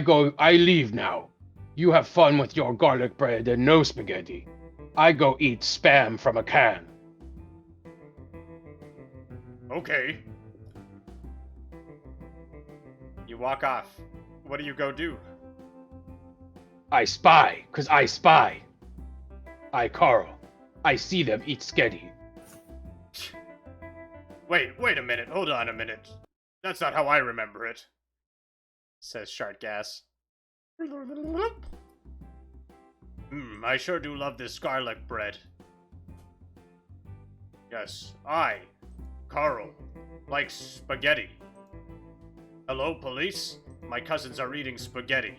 leave now. You have fun with your garlic bread and no spaghetti. I go eat spam from a can. Okay. You walk off. What do you go do? I spy, 'cause I spy. iCarl. I see them eat spaghetti. Wait a minute. Hold on a minute. That's not how I remember it. says Shartgas. I sure do love this garlic bread. Yes, I, Carl, like spaghetti. Hello, police? My cousins are eating spaghetti.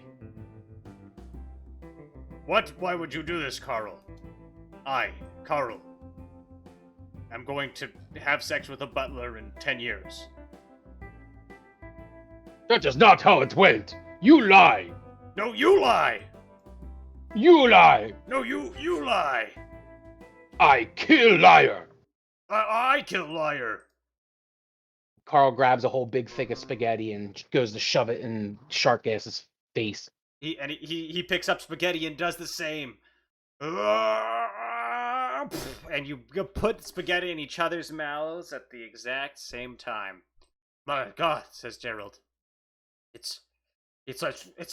What? Why would you do this, Carl? I, Carl, am going to have sex with a butler in 10 years. That is not how it went. You lie. No, you lie! You lie. No, you lie! I kill liar. I kill liar! Carl grabs a whole big thing of spaghetti and goes to shove it in Shartgas's face. He picks up spaghetti and does the same. And you put spaghetti in each other's mouths at the exact same time. My God, says Gerald. It's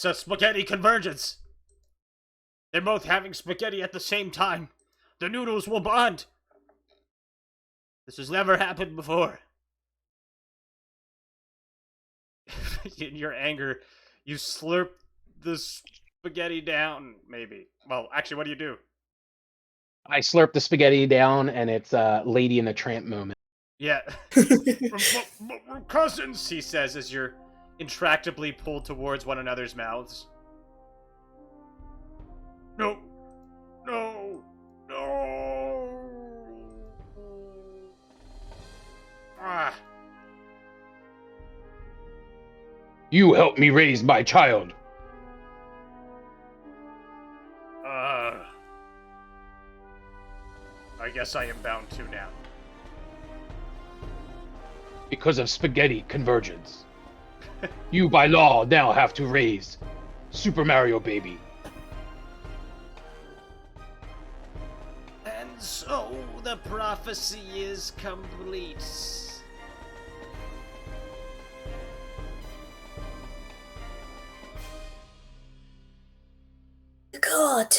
a spaghetti convergence. They're both having spaghetti at the same time. The noodles will bond. This has never happened before. In your anger, you slurp the spaghetti down, maybe. Well, actually, what do you do? I slurp the spaghetti down, and it's a Lady in a Tramp moment. Yeah. We're cousins, he says, as you're intractably pulled towards one another's mouths. No. No. No. Ah. You helped me raise my child. I guess I am bound to now. Because of spaghetti convergence. You, by law, now have to raise Super Mario Baby. And so the prophecy is complete. God.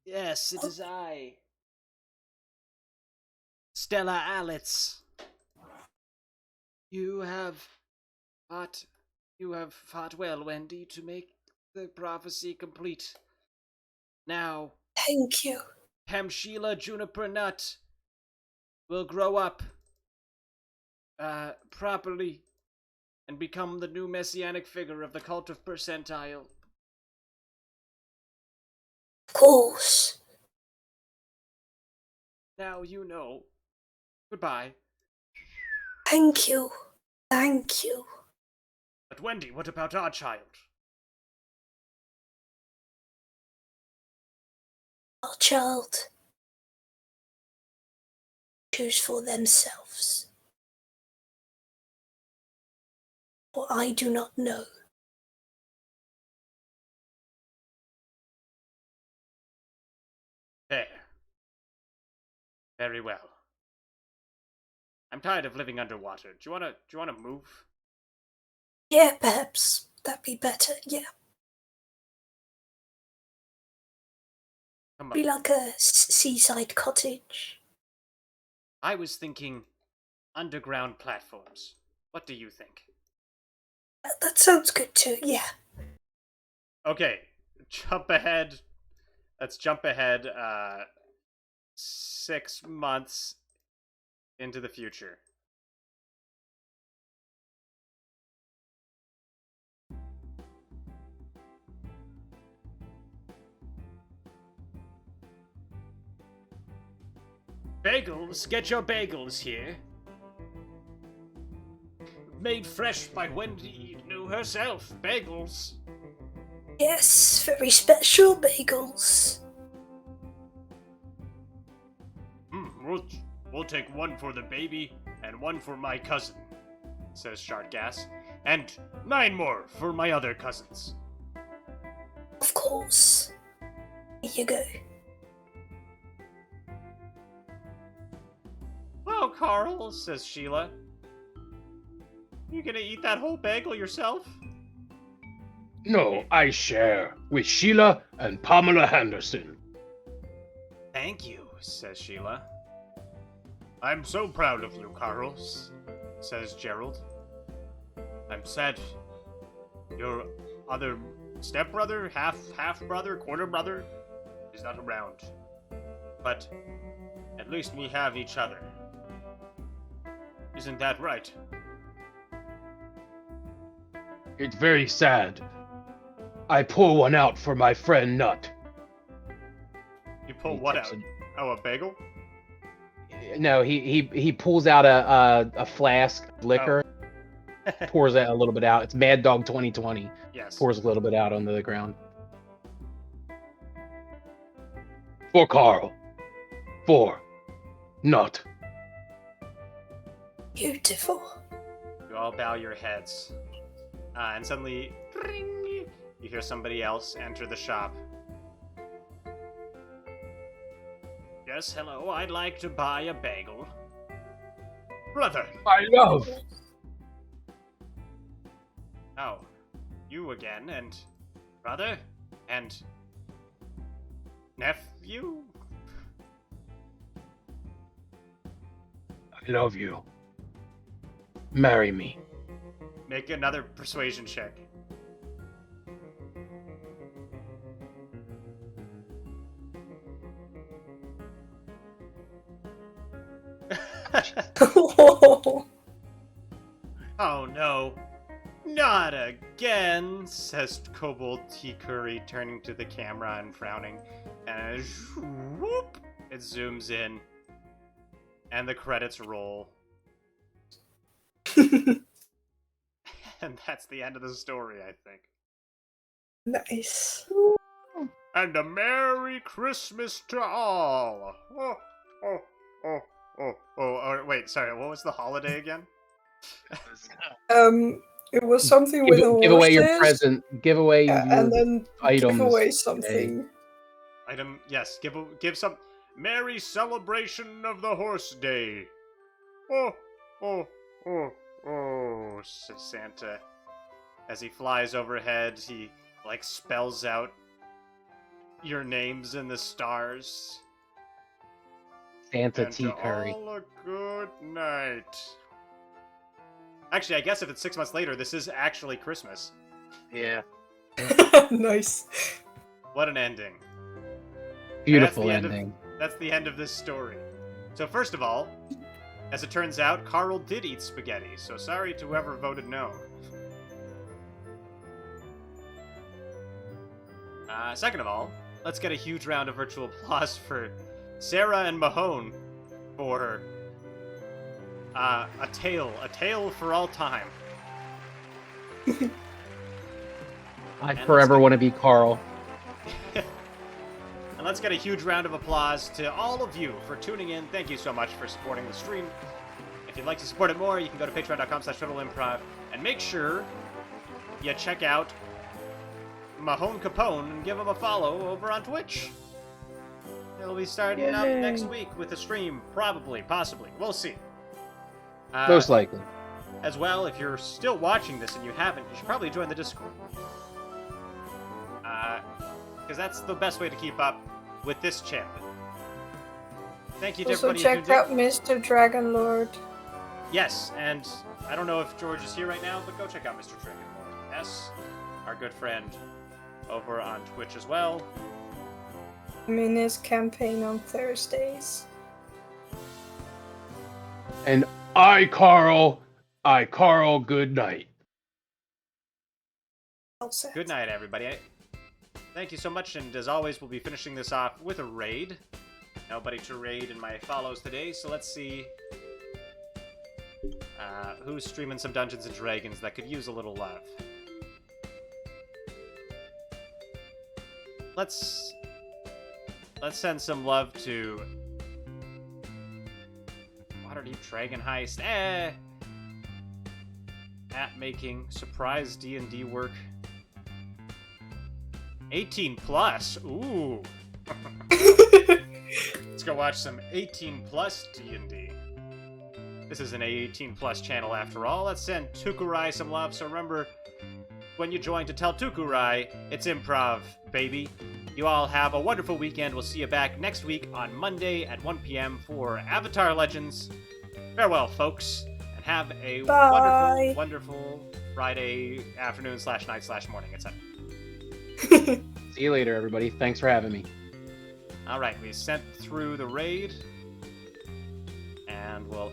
Yes, it is I. Stella Alitz. You have fought well, Wendy, to make the prophecy complete. Now, Thank you. Pamshila Juniper Nut will grow up properly and become the new messianic figure of the cult of Percentile. Of course. Now you know. Goodbye. Thank you. Thank you. But Wendy, what about our child? Our child. Choose for themselves. For I do not know. There. Very well. I'm tired of living underwater. Do you wanna move? Yeah, perhaps that'd be better. Yeah. Come Be on. like a seaside cottage. I was thinking underground platforms. What do you think? That sounds good too. Yeah. Okay, jump ahead. Let's jump ahead 6 months into the future. Bagels, get your bagels here. Made fresh by Wendy New herself. Bagels. Yes, very special bagels. We'll take one for the baby and one for my cousin, says Shartgas, and 9 more for my other cousins. Of course. Here you go. Well, Carl, says Sheila. You gonna eat that whole bagel yourself? No, I share with Sheila and Pamela Henderson. Thank you, says Sheila. I'm so proud of you, Carlos. says Gerald. I'm sad your other stepbrother, half-brother, quarter-brother is not around. But at least we have each other. Isn't that right? It's very sad. I pull one out for my friend Nut. You pull He what tips out? Oh, a bagel? No, he pulls out a flask of liquor, pours a little bit out. It's Mad Dog 2020. Yes. Pours a little bit out onto the ground. For Carl. For Nut. Beautiful. You all bow your heads. And suddenly, ring, you hear somebody else enter the shop. Yes, hello, I'd like to buy a bagel. Brother! I love. Oh, you again, and brother, and nephew? I love you. Marry me. Make another persuasion check. Oh no, not again, says Kobold T. Curry, turning to the camera and frowning. And whoop, it zooms in, and the credits roll. And that's the end of the story, I think. Nice. And a Merry Christmas to all! Oh, wait, sorry, what was the holiday again? It was something with Give away your horses, present. Give away your and then items. give away something. Item, yes, give some Merry Celebration of the Horse Day. Oh, says Santa. As he flies overhead, he, spells out your names in the stars. Santa And T. to Curry. all a good night. Actually, I guess if it's 6 months later, this is actually Christmas. Yeah. Nice. What an ending. Beautiful That's the ending. That's the end of this story. So first of all, as it turns out, Carl did eat spaghetti, so sorry to whoever voted no. Second of all, let's get a huge round of virtual applause for Sarah and Mahone for a tale for all time. I And forever let's- want to be Carl. And let's get a huge round of applause to all of you for tuning in. Thank you so much for supporting the stream. If you'd like to support it more, you can go to patreon.com/totalimprov and make sure you check out Mahone Capone and give him a follow over on Twitch. He'll be starting up Yay. next week with a stream, probably, possibly. We'll see. Most likely. As well, if you're still watching this and you haven't, you should probably join the Discord. Because that's the best way to keep up with this champion. Thank you to Also everybody check who did. out Mr. Dragonlord. Yes, and I don't know if George is here right now, but go check out Mr. Dragonlord S, our good friend, over on Twitch as well. I'm in his campaign on Thursdays. And iCarl, good night. Well said. Good night, everybody. Thank you so much, and as always, we'll be finishing this off with a raid. Nobody to raid in my follows today, so let's see who's streaming some Dungeons and Dragons that could use a little love. Let's send some love to Waterdeep Dragon Heist. At making surprise D&D work. 18 plus. Ooh. Let's go watch some 18 plus D&D. This is an 18 plus channel after all. Let's send Tukurai some love. So remember, when you join to tell Tukurai, it's improv, baby. You all have a wonderful weekend. We'll see you back next week on Monday at 1 p.m. for Avatar Legends. Farewell, folks, and Have a Bye. wonderful Friday afternoon / night / morning, etc. See you later, everybody. Thanks for having me. All right, we sent through the raid, and we'll